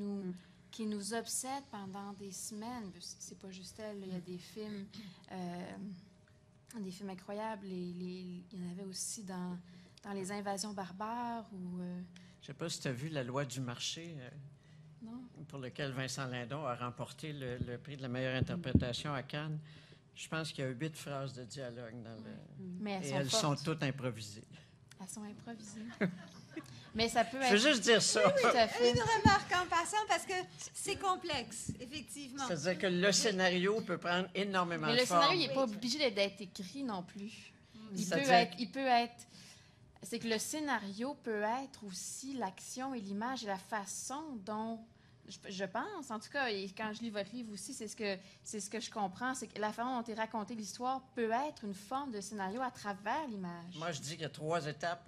nous obsèdent pendant des semaines, c'est pas juste elle, il y a des films incroyables. Il y en avait aussi dans Les Invasions barbares ou... Je ne sais pas si tu as vu La loi du marché, non? pour lequel Vincent Lindon a remporté le prix de la meilleure interprétation à Cannes. Je pense qu'il y a 8 phrases de dialogue dans le... Mais Et elles sont fortes. toutes improvisées. Elles sont improvisées. Mais ça peut Je veux être... juste dire ça. Tout à fait. Une remarque en passant, parce que c'est complexe, effectivement. C'est-à-dire que le scénario peut prendre énormément Mais de le formes. scénario, il n'est pas obligé d'être écrit non plus. C'est-à-dire Il peut être... C'est que le scénario peut être aussi l'action et l'image et la façon dont... Je pense, en tout cas, et quand je lis votre livre aussi, c'est ce que je comprends, c'est que la façon dont est racontée l'histoire peut être une forme de scénario à travers l'image. Moi, je dis qu'il y a 3 étapes.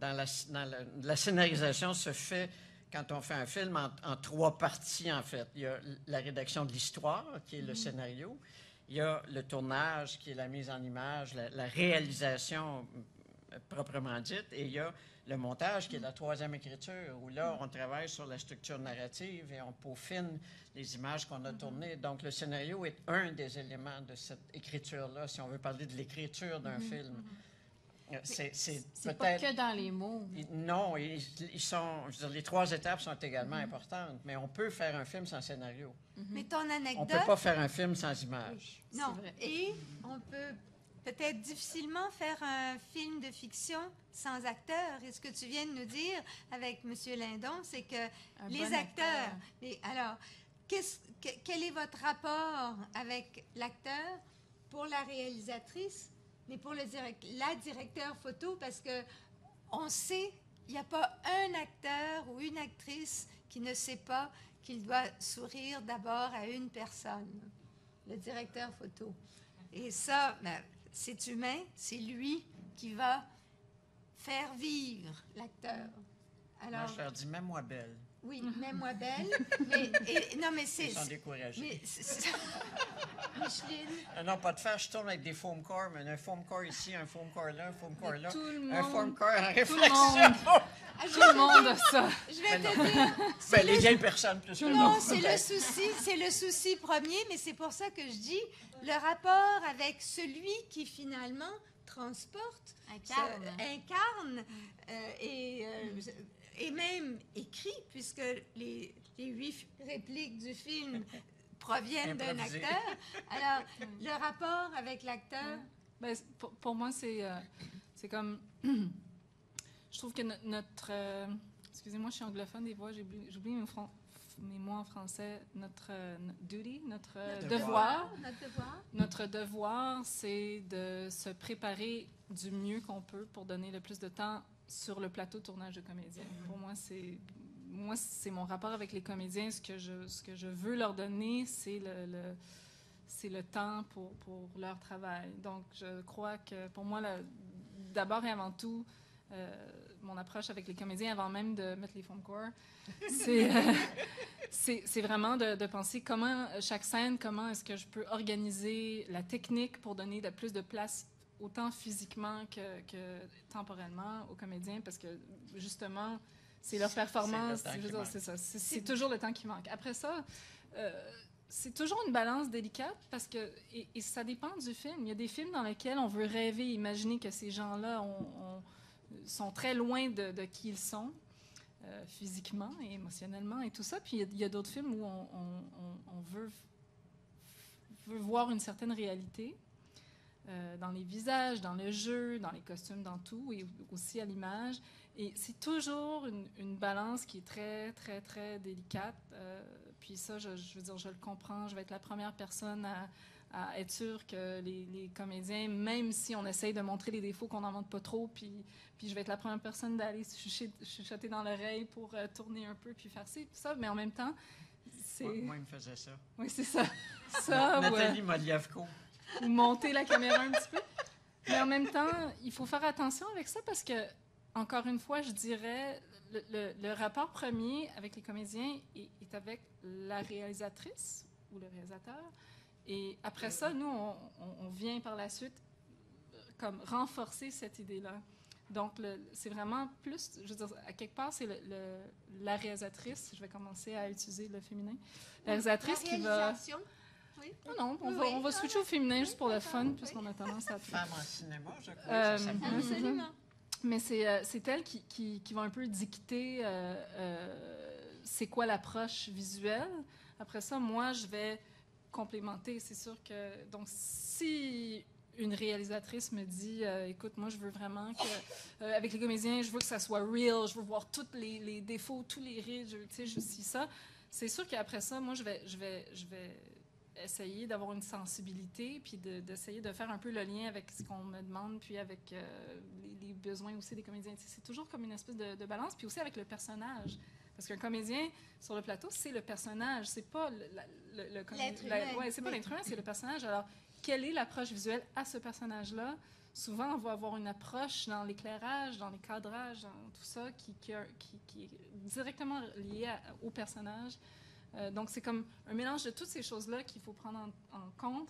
La scénarisation se fait, quand on fait un film, en 3 parties, en fait. Il y a la rédaction de l'histoire, qui est le scénario. Il y a le tournage, qui est la mise en image, la réalisation proprement dite. Et il y a le montage, qui est la 3e écriture, où là, on travaille sur la structure narrative et on peaufine les images qu'on a tournées. Donc, le scénario est un des éléments de cette écriture-là, si on veut parler de l'écriture d'un film. C'est C'est pas que dans les mots. Non, ils sont... Je veux dire, les 3 étapes sont également importantes, mais on peut faire un film sans scénario. Mais ton On ne anecdote... peut pas faire un film sans image. Non. C'est vrai. Et on peut peut-être difficilement faire un film de fiction sans acteurs. Et ce que tu viens de nous dire avec M. Lindon, c'est que Un les bon acteurs... acteur. Mais alors, quel est votre rapport avec l'acteur pour la réalisatrice, mais pour la directeur photo? Parce que on sait, il n'y a pas un acteur ou une actrice qui ne sait pas qu'il doit sourire d'abord à une personne, le directeur photo. Et ça, ben, c'est humain, c'est lui qui va faire vivre l'acteur. Moi, je leur dis, mets-moi belle. Oui, mets-moi belle, non, mais c'est... Ils sont découragés. Mais Micheline... Non, pas de faire, je tourne avec des foam cores, mais un foam core ici, un foam core là, un foam core là, Tout le un monde- foam core en Tout réflexion. Tout le monde a ça. Je vais Mais te non. dire... Ben, les vieilles personnes plus que Non, nous. c'est le souci premier, mais c'est pour ça que je dis le rapport avec celui qui finalement transporte, incarne et même écrit, puisque les 8 répliques du film proviennent d'un Improvisé. acteur. Alors, le rapport avec l'acteur... Ben, pour moi, c'est comme... Je trouve que notre... excusez-moi, je suis anglophone des fois, j'oublie mes mots en français. Notre duty, notre devoir. Notre devoir. Notre devoir, c'est de se préparer du mieux qu'on peut pour donner le plus de temps sur le plateau de tournage de comédiens. Pour moi, c'est mon rapport avec les comédiens. Ce que je veux leur donner, c'est le temps pour leur travail. Donc, je crois que pour moi, d'abord et avant tout, mon approche avec les comédiens, avant même de mettre les foam core, c'est vraiment de penser comment, chaque scène, comment est-ce que je peux organiser la technique pour donner plus de place autant physiquement que temporellement aux comédiens, parce que justement, c'est leur performance. C'est le temps qui manque. C'est ça. C'est toujours le temps qui manque. Après ça, c'est toujours une balance délicate parce que, et ça dépend du film. Il y a des films dans lesquels on veut rêver, imaginer que ces gens-là sont très loin de qui ils sont, physiquement et émotionnellement et tout ça. Puis il y a d'autres films où on veut voir une certaine réalité. dans les visages, dans le jeu, dans les costumes, dans tout, et aussi à l'image. Et c'est toujours une balance qui est très, très, très délicate. Puis ça, je veux dire, je le comprends. Je vais être la première personne à être sûre que les comédiens, même si on essaye de montrer les défauts, qu'on n'en montre pas trop, puis je vais être la première personne d'aller chuchoter dans l'oreille pour tourner un peu, puis faire ça. Mais en même temps, c'est... Moi, il me faisait ça. Oui, c'est ça. Ça, Nathalie Modiavko. Ou monter la caméra un petit peu. Mais en même temps, il faut faire attention avec ça parce que, encore une fois, je dirais, le rapport premier avec les comédiens est avec la réalisatrice ou le réalisateur. Et après ça, nous, on vient par la suite comme renforcer cette idée-là. Donc, c'est vraiment plus, je veux dire, à quelque part, c'est la réalisatrice, je vais commencer à utiliser le féminin, la réalisatrice qui va... Oui. Non, on va switcher au féminin juste pour le fun, puisqu'on a tendance à... Femme en cinéma, je crois. Ça s'appelle. Absolument. Mais c'est elle qui va un peu dicter c'est quoi l'approche visuelle. Après ça, moi, je vais complémenter. C'est sûr que... Donc, si une réalisatrice me dit écoute, moi, je veux vraiment que... avec les comédiens, je veux que ça soit real, je veux voir tous les défauts, tous les rides, tu sais, je suis ça. C'est sûr qu'après ça, moi, je vais essayer d'avoir une sensibilité, puis d'essayer de faire un peu le lien avec ce qu'on me demande, puis avec les besoins aussi des comédiens. C'est toujours comme une espèce de balance, puis aussi avec le personnage. Parce qu'un comédien, sur le plateau, c'est le personnage, c'est pas l'être humain. Ouais, c'est pas l'être humain, c'est le personnage. Alors, quelle est l'approche visuelle à ce personnage-là? Souvent, on va avoir une approche dans l'éclairage, dans les cadrages, dans tout ça, qui est directement liée au personnage. Donc, c'est comme un mélange de toutes ces choses-là qu'il faut prendre en compte.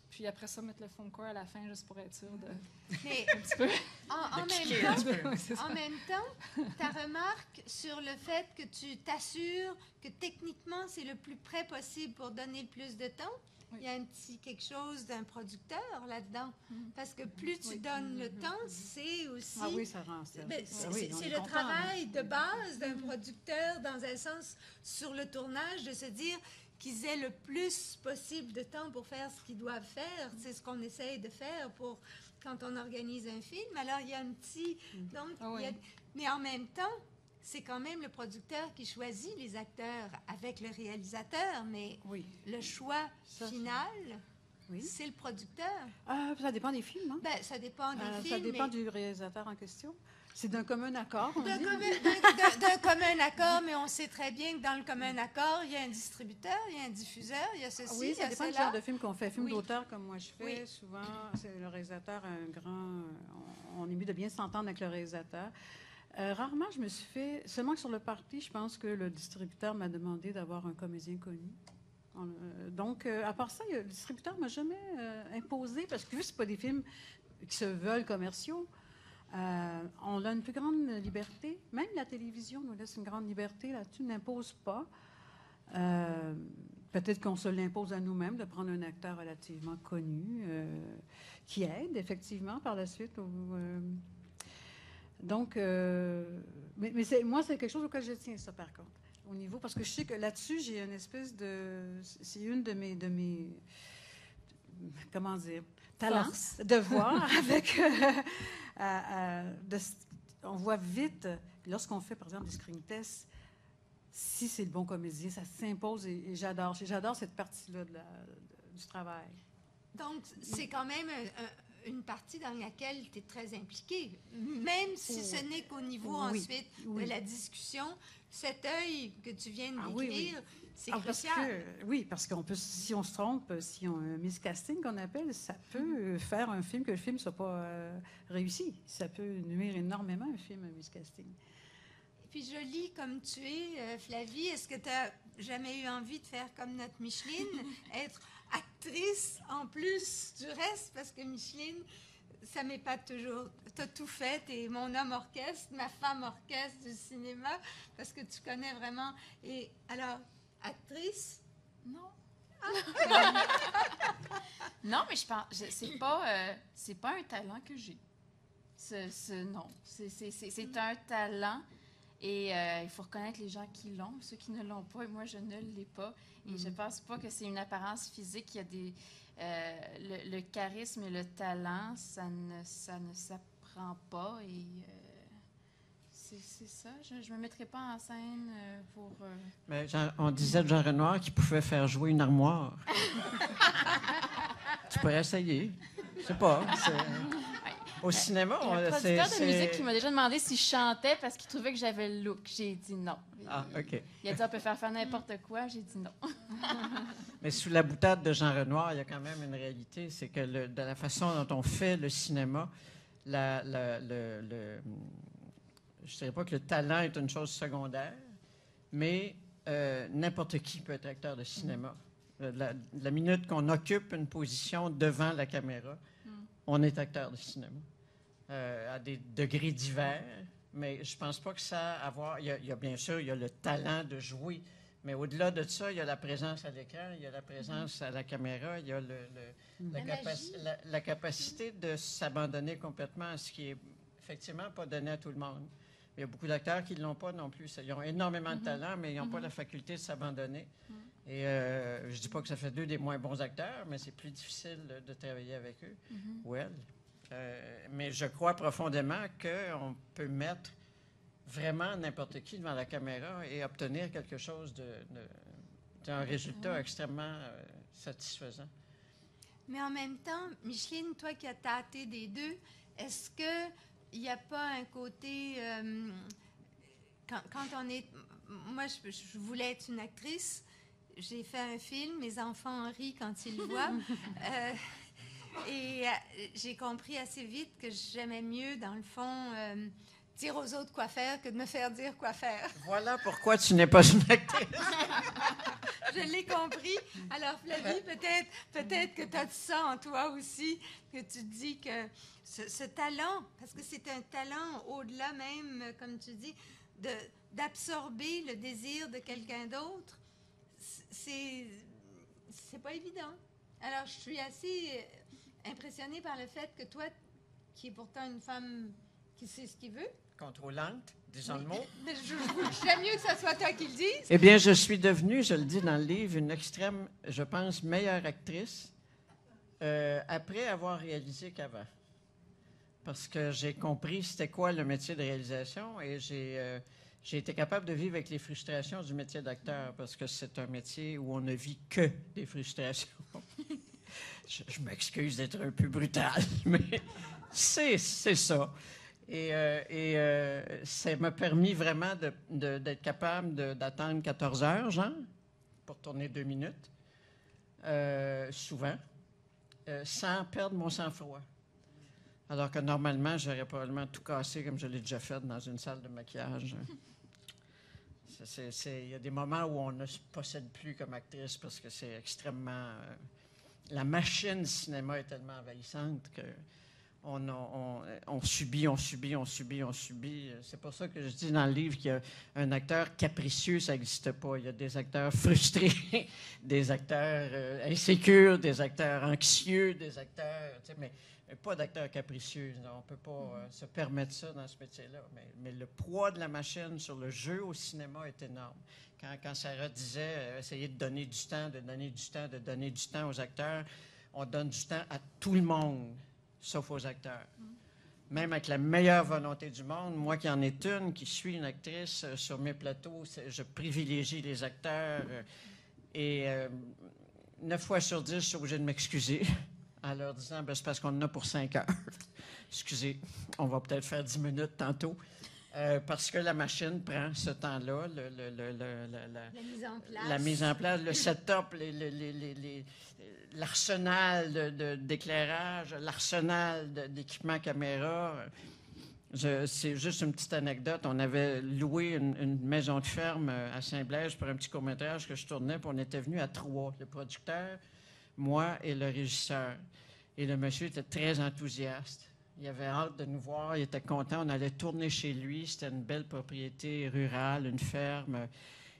Puis après ça, mettre le fond de corps à la fin, juste pour être sûr de... Mais un petit peu... en même temps, ta remarque sur le fait que tu t'assures que techniquement, c'est le plus près possible pour donner le plus de temps, oui. il y a un petit quelque chose d'un producteur là-dedans. Parce que plus tu donnes le temps, c'est aussi... Ah oui, ça rend ça. C'est le travail de base d'un producteur, dans un sens, sur le tournage, de se dire qu'ils aient le plus possible de temps pour faire ce qu'ils doivent faire. C'est ce qu'on essaye de faire quand on organise un film. Alors, il y a un petit... Donc, mais en même temps, c'est quand même le producteur qui choisit les acteurs avec le réalisateur, mais le choix final, c'est le producteur. Ça dépend des films, hein? Ben, ça dépend des films. Ça dépend du réalisateur en question. C'est d'un commun accord. D'un commun accord, mais on sait très bien que dans le commun accord, il y a un distributeur, il y a un diffuseur, il y a ceci, oui, ça dépend du genre de film qu'on fait. Film Oui. d'auteur, comme moi je fais, souvent, c'est le réalisateur a un grand... On est mieux de bien s'entendre avec le réalisateur. Rarement, je me suis fait... Seulement que sur le party, je pense que le distributeur m'a demandé d'avoir un comédien connu. Donc, à part ça, le distributeur ne m'a jamais imposé, parce que vu que ce pas des films qui se veulent commerciaux, on a une plus grande liberté. Même la télévision nous laisse une grande liberté là-dessus, n'impose pas. Peut-être qu'on se l'impose à nous-mêmes de prendre un acteur relativement connu qui aide effectivement par la suite. Donc, mais moi, c'est quelque chose auquel je tiens, ça, par contre, au niveau, parce que je sais que là-dessus, j'ai une espèce de... C'est une de mes comment dire, talents de voir avec... on voit vite, lorsqu'on fait, par exemple, des screen tests, si c'est le bon comédien, ça s'impose et j'adore. J'adore cette partie-là du travail. Donc, c'est quand même une partie dans laquelle tu es très impliqué, même si ce n'est qu'au niveau ensuite de la discussion. Cet œil que tu viens de décrire, c'est crucial. Parce qu'on peut, si on se trompe, si on a un miscasting qu'on appelle, ça peut faire un film que le film ne soit pas réussi. Ça peut nuire énormément un film, un miscasting. Et puis, je lis comme tu es, Flavie. Est-ce que tu n'as jamais eu envie de faire comme notre Micheline, être actrice en plus du reste? Parce que Micheline, ça m'épate toujours. Tu as tout fait. Tu es mon homme orchestre, ma femme orchestre du cinéma, parce que tu connais vraiment. Et alors, actrice? Non. Non, mais je pense, c'est pas un talent que j'ai. Non, c'est un talent Et il faut reconnaître les gens qui l'ont, ceux qui ne l'ont pas, et moi, je ne l'ai pas. Et je pense pas que c'est une apparence physique. Il y a le charisme et le talent, ça ne s'apprend pas. Et c'est ça. Je me mettrai pas en scène pour... Mais on disait de Jean Renoir qu'il pouvait faire jouer une armoire. Tu pourrais essayer. Je sais pas. Au cinéma, il y a un producteur de musique qui m'a déjà demandé si je chantais parce qu'il trouvait que j'avais le look. J'ai dit non. Ah, OK. Il a dit on peut faire n'importe quoi. J'ai dit non. Mais sous la boutade de Jean Renoir, il y a quand même une réalité. C'est que de la façon dont on fait le cinéma, je ne dirais pas que le talent est une chose secondaire, mais n'importe qui peut être acteur de cinéma. La minute qu'on occupe une position devant la caméra, on est acteur de cinéma, à des degrés divers, mais je pense pas que ça a à voir... Il y a bien sûr, il y a le talent de jouer, mais au-delà de ça, il y a la présence à l'écran, il y a la présence à la caméra, il y a la capacité de s'abandonner complètement à ce qui est effectivement pas donné à tout le monde. Il y a beaucoup d'acteurs qui ne l'ont pas non plus. Ils ont énormément de talent, mais ils n'ont pas la faculté de s'abandonner. Et je ne dis pas que ça fait d'eux des moins bons acteurs, mais c'est plus difficile de travailler avec eux ou elles. Mais je crois profondément qu'on peut mettre vraiment n'importe qui devant la caméra et obtenir quelque chose d'un résultat extrêmement satisfaisant. Mais en même temps, Micheline, toi qui as tâté des deux, est-ce qu'il n'y a pas un côté... quand on est... Moi, je voulais être une actrice. J'ai fait un film, mes enfants en rient quand ils le voient. Et j'ai compris assez vite que j'aimais mieux, dans le fond, dire aux autres quoi faire que de me faire dire quoi faire. Voilà pourquoi tu n'es pas une actrice. Je l'ai compris. Alors, Flavie, peut-être que tu as ça en toi aussi, que tu dis que ce talent, parce que c'est un talent au-delà même, comme tu dis, d'absorber le désir de quelqu'un d'autre, c'est pas évident. Alors, je suis assez impressionnée par le fait que toi, qui es pourtant une femme qui sait ce qu'il veut... Contrôlante, disons le mot. Mais j'aime mieux que ce soit toi qui le dise. Eh bien, je suis devenue, je le dis dans le livre, une extrême, je pense, meilleure actrice après avoir réalisé qu'avant. Parce que j'ai compris c'était quoi le métier de réalisation et j'ai été capable de vivre avec les frustrations du métier d'acteur parce que c'est un métier où on ne vit que des frustrations. Je m'excuse d'être un peu brutal, mais c'est ça. Et ça m'a permis vraiment d'être capable d'attendre 14 heures, genre, pour tourner 2 minutes, souvent, sans perdre mon sang-froid. Alors que normalement, j'aurais probablement tout cassé comme je l'ai déjà fait dans une salle de maquillage. Il y a des moments où on ne se possède plus comme actrice parce que c'est extrêmement... la machine cinéma est tellement envahissante que on subit. C'est pour ça que je dis dans le livre qu'il y a un acteur capricieux, ça n'existe pas. Il y a des acteurs frustrés, des acteurs insécures, des acteurs anxieux, des acteurs... mais pas d'acteurs capricieux. On ne peut pas se permettre ça dans ce métier-là. Mais le poids de la machine sur le jeu au cinéma est énorme. Quand Sarah disait essayer de donner du temps aux acteurs, on donne du temps à tout le monde, sauf aux acteurs. Même avec la meilleure volonté du monde, moi qui en ai une, qui suis une actrice sur mes plateaux, je privilégie les acteurs. Et 9 fois sur 10, je suis obligé de m'excuser en leur disant c'est parce qu'on en a pour 5 heures. Excusez, on va peut-être faire 10 minutes tantôt. Parce que la machine prend ce temps-là, la mise en place, le setup, l'arsenal d'éclairage, l'arsenal d'équipement caméra. C'est juste une petite anecdote. On avait loué une maison de ferme à Saint-Blaise pour un petit court-métrage que je tournais, puis on était venus à 3, le producteur, moi et le régisseur. Et le monsieur était très enthousiaste. Il avait hâte de nous voir, il était content. On allait tourner chez lui. C'était une belle propriété rurale, une ferme.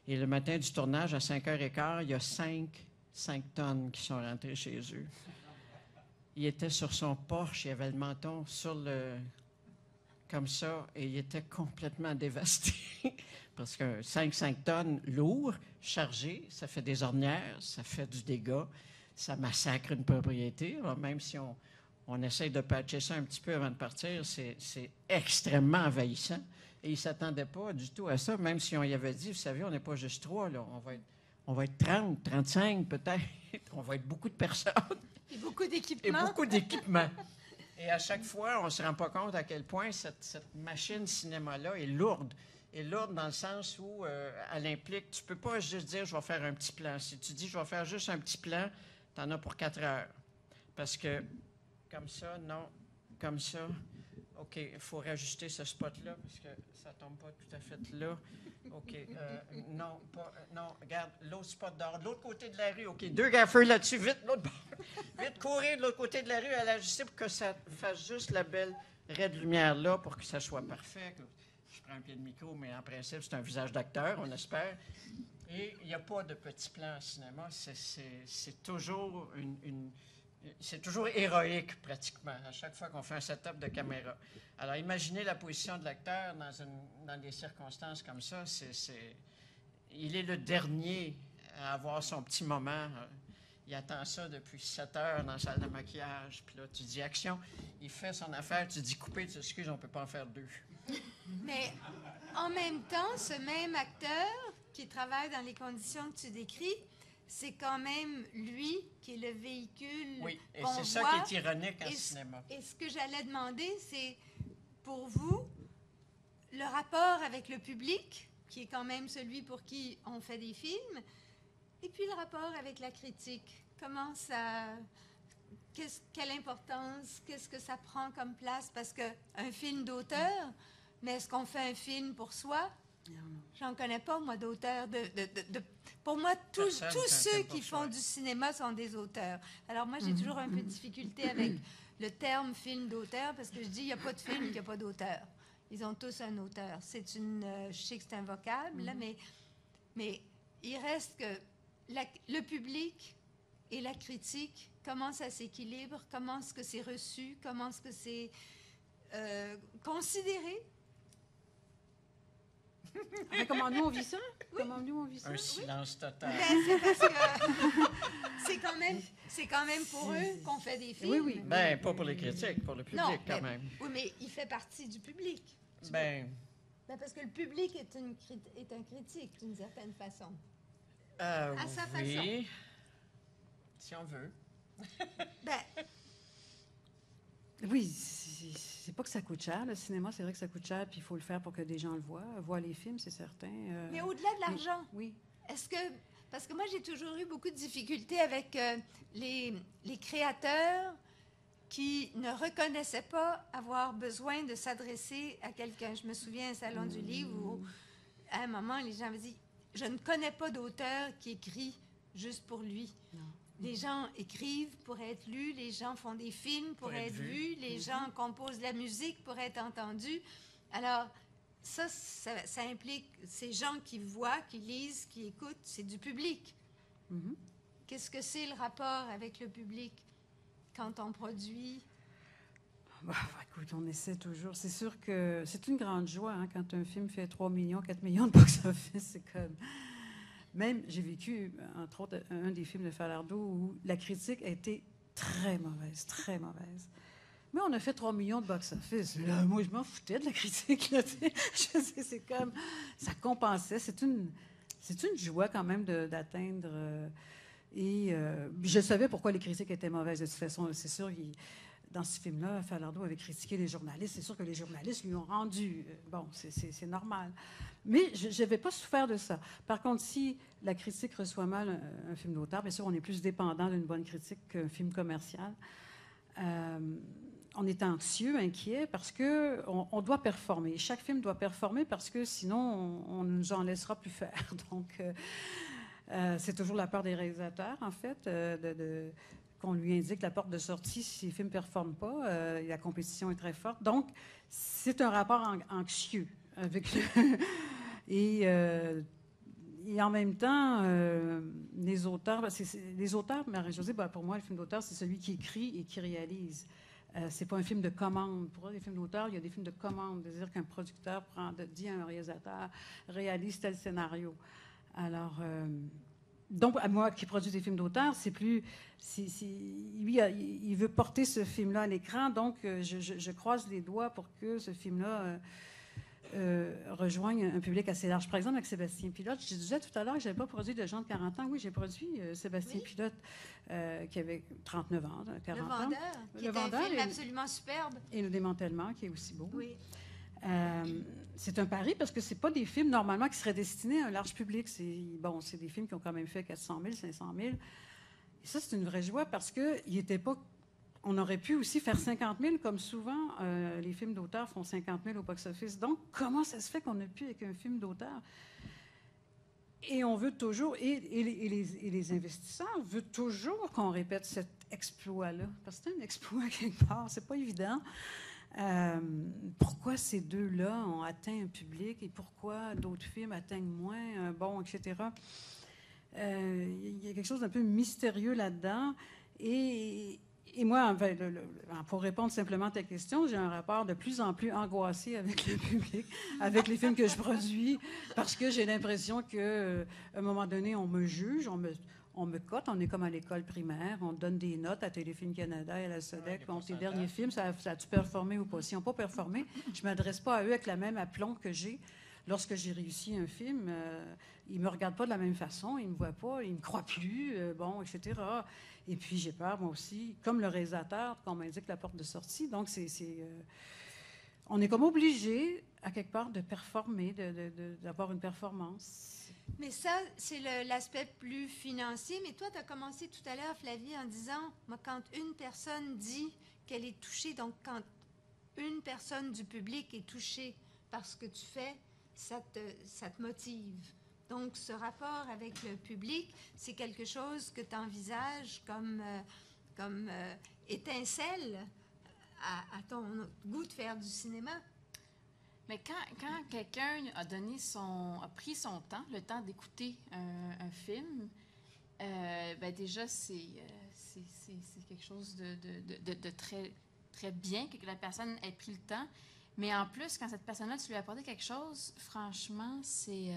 Et le matin du tournage, à 5h15, il y a 5 tonnes qui sont rentrées chez eux. Il était sur son Porsche, il avait le menton sur le comme ça, et il était complètement dévasté. Parce que 5 tonnes lourd, chargé, ça fait des ornières, ça fait du dégât, ça massacre une propriété. Alors, même si on essaye de patcher ça un petit peu avant de partir, c'est extrêmement envahissant. Et il ne s'attendait pas du tout à ça, même si on y avait dit, vous savez, on n'est pas juste 3, là, on va être 30, 35 peut-être, on va être beaucoup de personnes. Et beaucoup Et d'équipements. beaucoup d'équipements. Et à chaque fois, on ne se rend pas compte à quel point cette machine cinéma-là est lourde. Est lourde dans le sens où elle implique, tu ne peux pas juste dire, je vais faire un petit plan. Si tu dis, je vais faire juste un petit plan, tu en as pour 4 heures. Parce que, comme ça, non, comme ça, OK, il faut rajuster ce spot-là, parce que ça ne tombe pas tout à fait là. OK, non, regarde, l'autre spot dehors, de l'autre côté de la rue. OK, 2 gaffeurs là-dessus, vite, l'autre bord. Vite, courir de l'autre côté de la rue à l'ajuster pour que ça fasse juste la belle raie de lumière là, pour que ça soit parfait. Je prends un pied de micro, mais en principe, c'est un visage d'acteur, on espère. Et il n'y a pas de petit plan en cinéma. C'est toujours c'est toujours héroïque, pratiquement, à chaque fois qu'on fait un setup de caméra. Alors, imaginez la position de l'acteur dans des circonstances comme ça. Il est le dernier à avoir son petit moment. Il attend ça depuis 7 heures dans la salle de maquillage. Puis là, tu dis action. Il fait son affaire. Tu dis couper, tu excuses, on ne peut pas en faire 2. Mais en même temps, ce même acteur qui travaille dans les conditions que tu décris, c'est quand même lui qui est le véhicule. Oui, et qu'on c'est ça voit. qui est ironique en cinéma. Et ce que j'allais demander, c'est pour vous, le rapport avec le public, qui est quand même celui pour qui on fait des films, et puis le rapport avec la critique. Comment ça... Quelle importance, qu'est-ce que ça prend comme place? Parce qu'un film d'auteur, mais est-ce qu'on fait un film pour soi? J'en connais pas, moi, d'auteurs. Pour moi, tous ceux qui font du cinéma sont des auteurs. Alors moi, j'ai toujours un peu de difficulté avec le terme film d'auteur, parce que je dis, il n'y a pas de film qui n'a pas d'auteur. Ils ont tous un auteur. Je sais que c'est un vocable, là, mais il reste que le public et la critique, comment ça s'équilibre, comment est-ce que c'est reçu, comment est-ce que c'est considéré. Comment nous on vit ça? Oui. Comment nous on vit ça? Un silence total. Ben, c'est parce que c'est quand même pour eux qu'on fait des films. Oui, oui. Ben, pas pour les critiques, pour le public Non, quand même. Oui, mais il fait partie du public. Ben, Parce que le public est un critique, d'une certaine façon. à sa oui, si on veut. Ben, Oui, c'est pas que ça coûte cher. Le cinéma, c'est vrai que ça coûte cher, puis il faut le faire pour que des gens le voient les films, c'est certain. mais au-delà de l'argent, Oui. est-ce que... Parce que moi, j'ai toujours eu beaucoup de difficultés avec les créateurs qui ne reconnaissaient pas avoir besoin de s'adresser à quelqu'un. Je me souviens à un salon du livre où, à un moment, les gens me disent « Je ne connais pas d'auteur qui écrit juste pour lui. » Les gens écrivent pour être lus, les gens font des films pour être vus, les gens composent de la musique pour être entendus. Alors, ça implique ces gens qui voient, qui lisent, qui écoutent, c'est du public. Qu'est-ce que c'est le rapport avec le public quand on produit? Écoute, on essaie toujours. C'est sûr que c'est une grande joie quand un film fait 3 millions, 4 millions de box-office. C'est comme... Même, j'ai vécu, entre autres, un des films de Falardeau où la critique a été très mauvaise, très mauvaise. Mais on a fait 3 millions de box-office. Moi, je m'en foutais de la critique. Là, je sais, c'est comme... Ça compensait. C'est une joie quand même d'atteindre... je savais pourquoi les critiques étaient mauvaises. De toute façon, c'est sûr, dans ce film-là, Falardeau avait critiqué les journalistes. C'est sûr que les journalistes lui ont rendu... Bon, c'est normal. Mais je n'avais pas souffert de ça. Par contre, si la critique reçoit mal un film d'auteur, bien sûr, on est plus dépendant d'une bonne critique qu'un film commercial. On est anxieux, inquiet, parce qu'on doit performer. Chaque film doit performer parce que sinon, on ne nous en laissera plus faire. Donc, c'est toujours la peur des réalisateurs, en fait, qu'on lui indique la porte de sortie si les films ne performent pas. La compétition est très forte. Donc, c'est un rapport anxieux avec et en même temps, les auteurs, Marie-Josée, pour moi, le film d'auteur, c'est celui qui écrit et qui réalise. C'est pas un film de commande. Pour les films d'auteur, il y a des films de commande. C'est-à-dire qu'un producteur dit à un réalisateur, réalise tel scénario. Alors, donc, à moi qui produis des films d'auteur, c'est plus... lui, il veut porter ce film-là à l'écran, donc je croise les doigts pour que ce film-là rejoigne un public assez large. Par exemple, avec Sébastien Pilote, je disais tout à l'heure que je n'avais pas produit de gens de 40 ans. Oui, j'ai produit Sébastien Pilote, qui avait 39 ans, 40 Le ans. Vendeur, qui est un film absolument superbe. Et Le Démantèlement, qui est aussi beau. Oui. C'est un pari parce que c'est pas des films normalement qui seraient destinés à un large public. C'est des films qui ont quand même fait 400 000, 500 000. Et ça, c'est une vraie joie parce qu'il n'était pas... On aurait pu aussi faire 50 000, comme souvent, les films d'auteur font 50 000 au box-office. Donc, comment ça se fait qu'on n'a pu avec un film d'auteur? Et on veut toujours... Et les investisseurs veulent toujours qu'on répète cet exploit-là. Parce que c'est un exploit quelque part, c'est pas évident. Pourquoi ces deux-là ont atteint un public et pourquoi d'autres films atteignent moins, etc. Il y a quelque chose d'un peu mystérieux là-dedans. Et moi, enfin, pour répondre simplement à ta question, j'ai un rapport de plus en plus angoissé avec le public, avec les films que je produis, parce que j'ai l'impression qu'à un moment donné, on me juge, on me cote, on est comme à l'école primaire, on donne des notes à Téléfilm Canada et à la SODEC. Tes derniers films, ça a-tu performé ou pas? S'ils n'ont pas performé, je ne m'adresse pas à eux avec la même aplomb que j'ai. Lorsque j'ai réussi un film, ils ne me regardent pas de la même façon, ils ne me voient pas, ils ne me croient plus, etc. Et puis, j'ai peur, moi aussi, comme le réalisateur, qu'on m'indique la porte de sortie. Donc, on est comme obligé, à quelque part, de performer, d'avoir une performance. Mais ça, c'est l'aspect plus financier. Mais toi, tu as commencé tout à l'heure, Flavie, en disant, moi, quand une personne dit qu'elle est touchée, donc quand une personne du public est touchée par ce que tu fais, ça te motive. Donc, ce rapport avec le public, c'est quelque chose que tu envisages comme étincelle à ton goût de faire du cinéma. Mais quand quelqu'un a pris son temps, le temps d'écouter un film, déjà, c'est quelque chose de très, très bien que la personne ait pris le temps. Mais en plus, quand cette personne-là, tu lui as apporté quelque chose, franchement, c'est...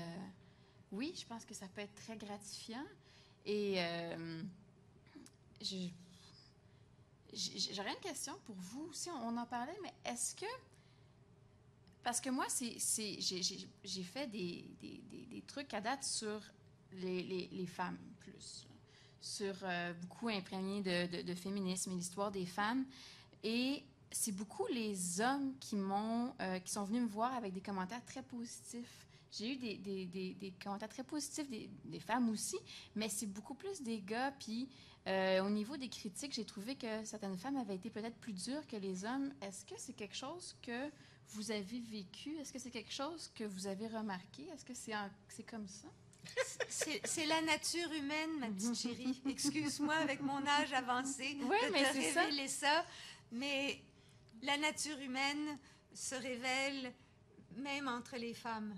oui, je pense que ça peut être très gratifiant. Et j'aurais une question pour vous aussi. On en parlait, mais est-ce que... Parce que moi, j'ai fait des trucs à date sur les femmes plus, sur beaucoup imprégné de féminisme et l'histoire des femmes. Et c'est beaucoup les hommes qui sont venus me voir avec des commentaires très positifs. J'ai eu des commentaires très positifs des femmes aussi, mais c'est beaucoup plus des gars. Puis au niveau des critiques, j'ai trouvé que certaines femmes avaient été peut-être plus dures que les hommes. Est-ce que c'est quelque chose que vous avez vécu? Est-ce que c'est quelque chose que vous avez remarqué? Est-ce que c'est comme ça? C'est la nature humaine, ma petite chérie. Excuse-moi avec mon âge avancé oui, de te révéler ça, mais la nature humaine se révèle même entre les femmes.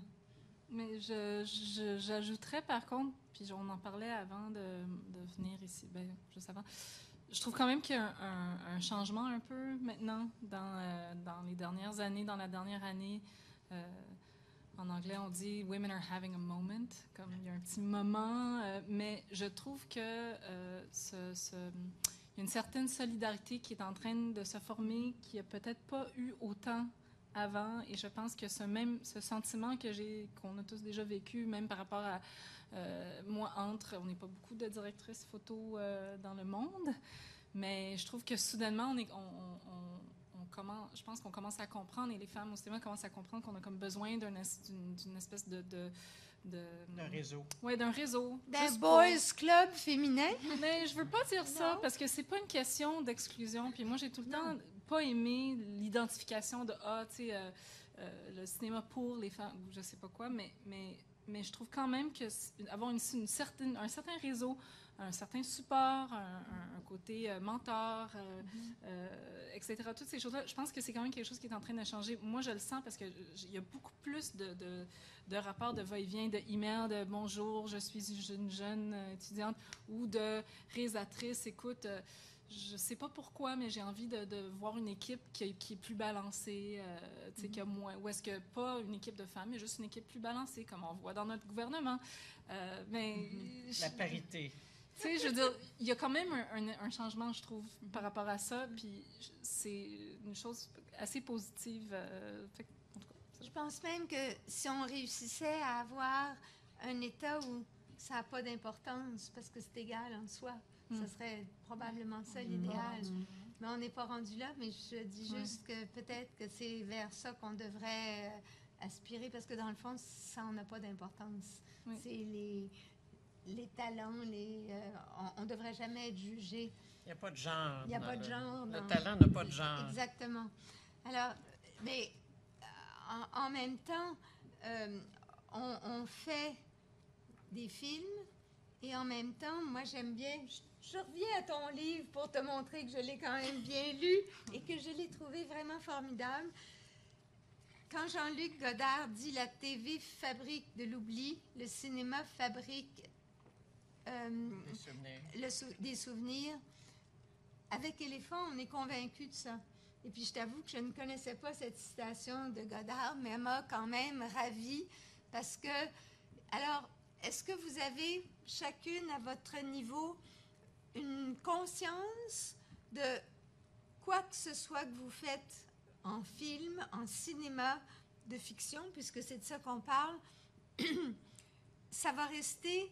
Mais j'ajouterais par contre, puis on en parlait avant de venir ici, juste avant, je trouve quand même qu'il y a un changement un peu maintenant dans les dernières années, dans la dernière année. En anglais, on dit « Women are having a moment », comme il y a un petit moment, mais je trouve que il y a une certaine solidarité qui est en train de se former, qui n'a peut-être pas eu autant avant, et je pense que ce sentiment qu'on a tous déjà vécu, même par rapport à moi, on n'est pas beaucoup de directrices photo dans le monde, mais je trouve que soudainement, je pense qu'on commence à comprendre, et les femmes au cinéma commencent à comprendre qu'on a comme besoin d'une espèce d'un réseau. Oui, d'un réseau. D'un boys club féminin. Mais je veux pas dire ça, parce que c'est pas une question d'exclusion. Puis moi, j'ai tout le temps pas aimé l'identification de tu sais, le cinéma pour les femmes, ou je sais pas quoi, mais je trouve quand même que avoir un certain réseau, un certain support, un côté mentor, etc. Toutes ces choses-là, je pense que c'est quand même quelque chose qui est en train de changer. Moi, je le sens parce qu'il y a beaucoup plus de rapports de va-et-vient, de emails, de « bonjour, je suis une jeune étudiante » ou de réalisatrice. Écoute, je sais pas pourquoi, mais j'ai envie de voir une équipe qui est plus balancée, tu sais, que moins, ou est-ce que pas une équipe de femmes, mais juste une équipe plus balancée, comme on voit dans notre gouvernement. Mais La parité. tu sais, je veux dire, il y a quand même un changement, je trouve, par rapport à ça, puis c'est une chose assez positive. Fait que, en tout cas, Je pense même que si on réussissait à avoir un État où ça n'a pas d'importance, parce que c'est égal en soi, ce serait probablement ça l'idéal. Mais on n'est pas rendu là, mais je dis juste que peut-être que c'est vers ça qu'on devrait aspirer, parce que dans le fond, ça n'a pas d'importance. Oui. C'est les talents, on ne devrait jamais être jugé. Il n'y a pas de genre. Il n'y a pas de genre. Le dans- talent n'a pas de genre. Exactement. Alors, mais en même temps, on fait des films et en même temps, moi j'aime bien, je reviens à ton livre pour te montrer que je l'ai quand même bien lu et que je l'ai trouvé vraiment formidable. Quand Jean-Luc Godard dit « La TV fabrique de l'oubli, le cinéma fabrique Des souvenirs. des souvenirs », avec Éléphant, on est convaincu de ça. Et puis, je t'avoue que je ne connaissais pas cette citation de Godard, mais elle m'a quand même ravie parce que... Alors, est-ce que vous avez chacune à votre niveau une conscience de quoi que ce soit que vous faites en film, en cinéma, de fiction, puisque c'est de ça qu'on parle, ça va rester,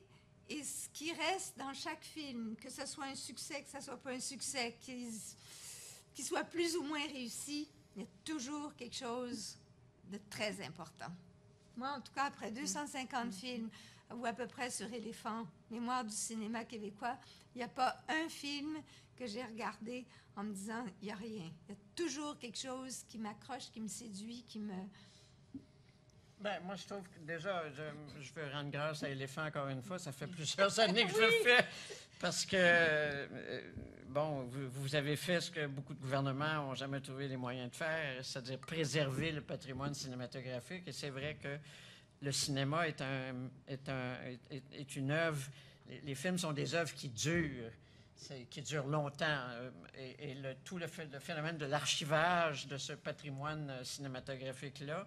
et ce qui reste dans chaque film, que ce soit un succès, que ce soit pas un succès, qu'il soit plus ou moins réussi, il y a toujours quelque chose de très important. Moi, en tout cas, après 250 films, ou à peu près sur Éléphant, Mémoire du cinéma québécois, il n'y a pas un film que j'ai regardé en me disant, il n'y a rien. Il y a toujours quelque chose qui m'accroche, qui me séduit, qui me... Ben, moi, je trouve que déjà, je veux rendre grâce à Éléphant encore une fois. Ça fait plusieurs années que je le fais. Parce que, bon, vous avez fait ce que beaucoup de gouvernements n'ont jamais trouvé les moyens de faire, c'est-à-dire préserver le patrimoine cinématographique. Et c'est vrai que le cinéma est une œuvre. Les films sont des œuvres qui durent. Qui dure longtemps. Et tout le phénomène de l'archivage de ce patrimoine cinématographique-là,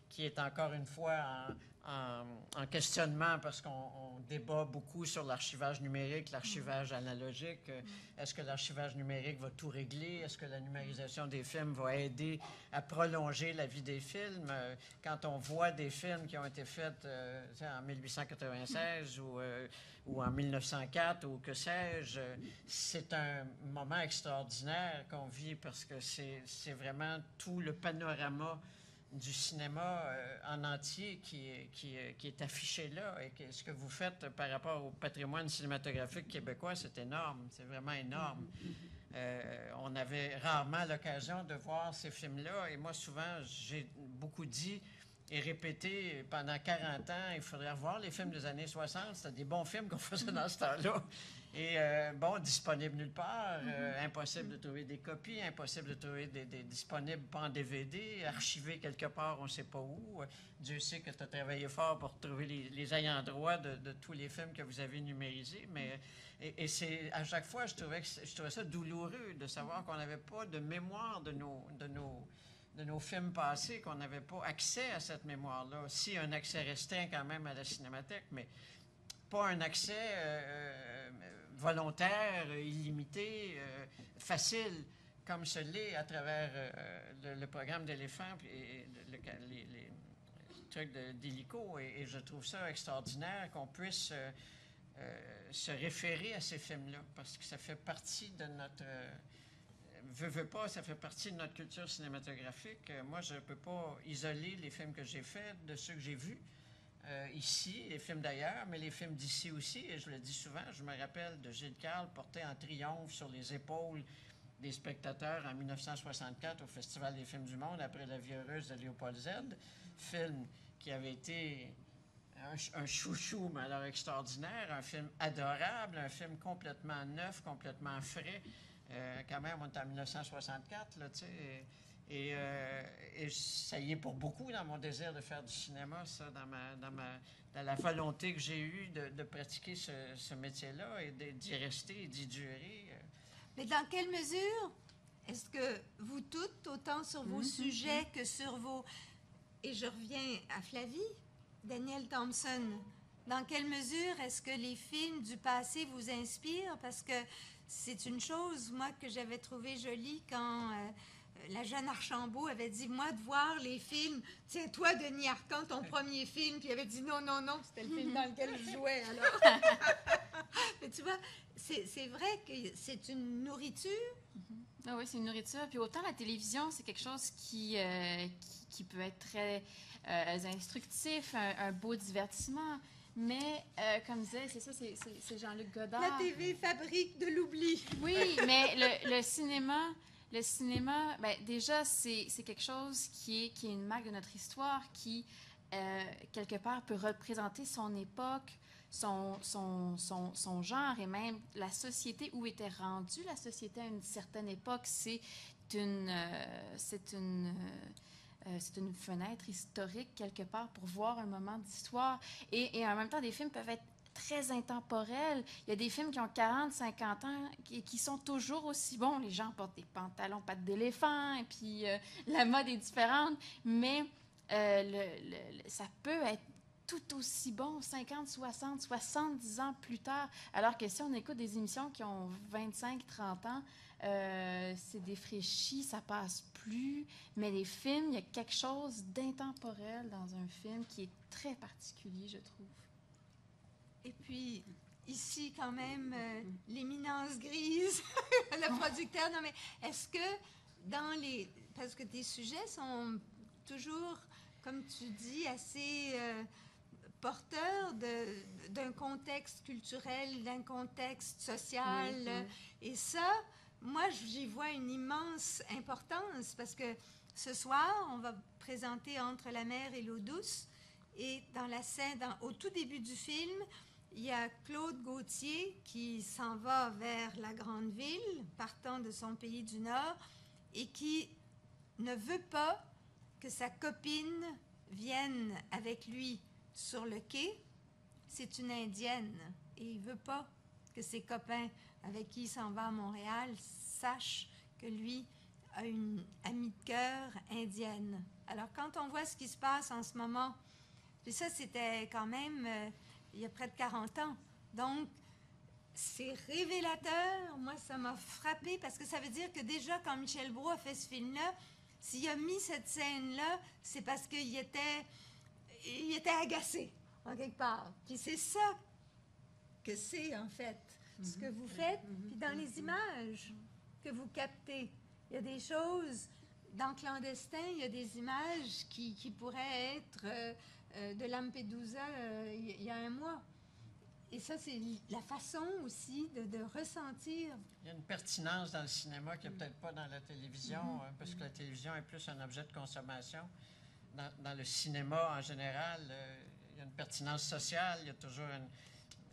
qui est encore une fois en questionnement parce qu'on débat beaucoup sur l'archivage numérique, l'archivage analogique. Est-ce que l'archivage numérique va tout régler? Est-ce que la numérisation des films va aider à prolonger la vie des films? Quand on voit des films qui ont été faits en 1896 ou en 1904 ou que sais-je, c'est un moment extraordinaire qu'on vit parce que c'est vraiment tout le panorama du cinéma en entier qui est affiché là. Et ce que vous faites par rapport au patrimoine cinématographique québécois, c'est énorme. C'est vraiment énorme. On avait rarement l'occasion de voir ces films-là. Et moi, souvent, j'ai beaucoup dit et répété pendant 40 ans, il faudrait revoir les films des années 60. C'était des bons films qu'on faisait dans ce temps-là. Et bon, disponibles nulle part, impossible de trouver des copies, impossible de trouver des disponibles pas en DVD, archivés quelque part, on ne sait pas où. Dieu sait que tu as travaillé fort pour trouver les ayants droit de tous les films que vous avez numérisés. Mais, et c'est, à chaque fois, je trouvais ça douloureux de savoir qu'on n'avait pas de mémoire de nos films passés, qu'on n'avait pas accès à cette mémoire-là. Si, un accès restreint quand même à la Cinémathèque, mais pas un accès volontaire, illimité, facile, comme ce l'est à travers le programme d'Éléphant et les trucs d'hélico. Et je trouve ça extraordinaire qu'on puisse se référer à ces films-là, parce que ça fait partie de notre... Veux pas, ça fait partie de notre culture cinématographique. Moi, je ne peux pas isoler les films que j'ai faits de ceux que j'ai vus. Ici, les films d'ailleurs, mais les films d'ici aussi, et je le dis souvent, je me rappelle de Gilles Carle porté en triomphe sur les épaules des spectateurs en 1964 au Festival des films du monde après La vie heureuse de Léopold Z, film qui avait été un chouchou, mais alors extraordinaire, un film adorable, un film complètement neuf, complètement frais. Quand même, on est en 1964, là, tu sais. Et ça y est pour beaucoup dans mon désir de faire du cinéma, ça, dans la volonté que j'ai eue de pratiquer ce métier-là et d'y rester et d'y durer. Mais dans quelle mesure est-ce que vous toutes, autant sur vos sujets que sur vos... Et je reviens à Flavie, Danielle Thompson. Dans quelle mesure est-ce que les films du passé vous inspirent? Parce que c'est une chose, moi, que j'avais trouvé jolie quand la jeune Archambault avait dit, moi, de voir les films, tiens, toi, Denis Arcand, ton premier film, puis il avait dit, non, non, non, c'était le film dans lequel je jouais, alors. Mais tu vois, c'est vrai que c'est une nourriture. Ah oui, c'est une nourriture. Puis autant la télévision, c'est quelque chose qui peut être très instructif, un beau divertissement. Mais, comme disait, c'est ça, c'est Jean-Luc Godard. La TV fabrique de l'oubli. Oui, mais le cinéma, ben, déjà, c'est quelque chose qui est une marque de notre histoire, qui, quelque part, peut représenter son époque, son genre et même la société où était rendue la société à une certaine époque. C'est une fenêtre historique, quelque part, pour voir un moment d'histoire. Et en même temps, des films peuvent être très intemporels. Il y a des films qui ont 40, 50 ans et qui sont toujours aussi bons. Les gens portent des pantalons pattes d'éléphant et puis la mode est différente. Mais ça peut être tout aussi bon 50, 60, 70 ans plus tard. Alors que si on écoute des émissions qui ont 25, 30 ans, c'est défraîchi, ça passe plus. Mais les films, il y a quelque chose d'intemporel dans un film qui est très particulier, je trouve. Et puis, ici, quand même, l'éminence grise, le producteur. Non, mais est-ce que dans les... Parce que tes sujets sont toujours, comme tu dis, assez porteurs d'un contexte culturel, d'un contexte social. Et ça, moi, j'y vois une immense importance parce que ce soir, on va présenter Entre la mer et l'eau douce. Et dans la scène, au tout début du film, il y a Claude Gauthier qui s'en va vers la grande ville, partant de son pays du Nord, et qui ne veut pas que sa copine vienne avec lui sur le quai. C'est une Indienne et il ne veut pas que ses copains avec qui il s'en va à Montréal sachent que lui a une amie de cœur indienne. Alors, quand on voit ce qui se passe en ce moment, puis ça, c'était quand même il y a près de 40 ans. Donc, c'est révélateur. Moi, ça m'a frappée parce que ça veut dire que déjà, quand Michel Brault a fait ce film-là, s'il a mis cette scène-là, c'est parce qu'il était agacé, en quelque part. Puis c'est ça que c'est, en fait, ce que vous faites. Puis dans les images que vous captez, il y a des choses, dans Clandestin, il y a des images qui pourraient être de Lampedusa il y a un mois. Et ça, c'est la façon aussi de ressentir. Il y a une pertinence dans le cinéma qu'il n'y a peut-être pas dans la télévision, parce que la télévision est plus un objet de consommation. Dans le cinéma, en général, il y a une pertinence sociale. Il y a toujours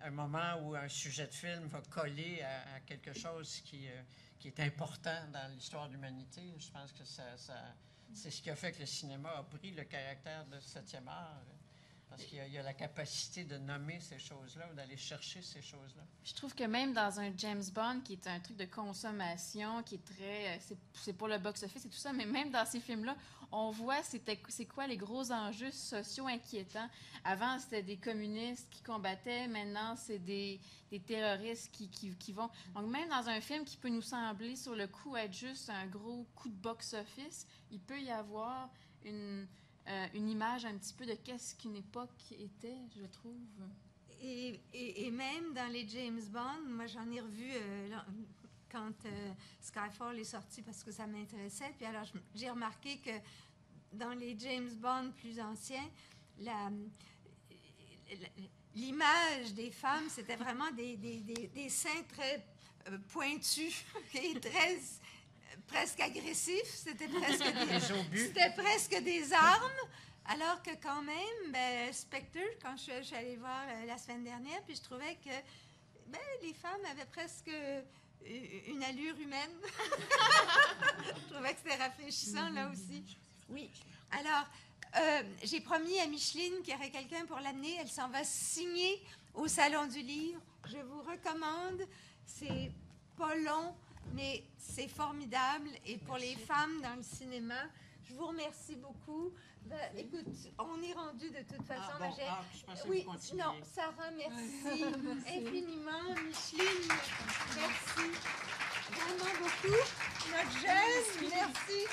un moment où un sujet de film va coller à quelque chose qui est important dans l'histoire de l'humanité. Je pense que c'est ce qui a fait que le cinéma a pris le caractère de 7e art. Parce qu'il y a la capacité de nommer ces choses-là ou d'aller chercher ces choses-là. Je trouve que même dans un James Bond, qui est un truc de consommation, qui est très... c'est pour le box-office et tout ça, mais même dans ces films-là, on voit c'est quoi les gros enjeux sociaux inquiétants. Avant, c'était des communistes qui combattaient. Maintenant, c'est des terroristes qui vont... Donc, même dans un film qui peut nous sembler, sur le coup, être juste un gros coup de box-office, il peut y avoir une image un petit peu de qu'est-ce qu'une époque était, je trouve. Et même dans les James Bond, moi j'en ai revu quand Skyfall est sorti parce que ça m'intéressait. Puis alors j'ai remarqué que dans les James Bond plus anciens, l'image des femmes, c'était vraiment des seins très pointus et très... presque agressif, c'était presque des armes, alors que quand même, Spectre, quand je suis allée voir la semaine dernière, puis je trouvais que les femmes avaient presque une allure humaine. Je trouvais que c'était rafraîchissant, là aussi. Oui. Alors, j'ai promis à Micheline qu'il y aurait quelqu'un pour l'amener. Elle s'en va signer au Salon du Livre. Je vous recommande. C'est pas long. mais c'est formidable. Et pour les femmes dans le cinéma, je vous remercie beaucoup. Ben, écoute, on est rendu de toute façon. Je pensais Oui, que vous continuiez. non, Sarah, merci infiniment. Micheline, merci vraiment beaucoup. Notre jeune, merci.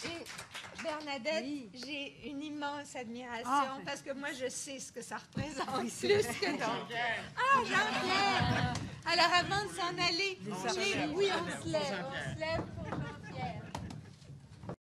Et Bernadette, Oui. j'ai une immense admiration Ah, parce que moi, je sais ce que ça représente Oui, c'est plus vrai. que d'autres. Ah, Jean-Pierre! Alors, avant de s'en aller, On se lève, oui, on se on lève se pour lève. Jean-Pierre. On se lève pour Jean-Pierre.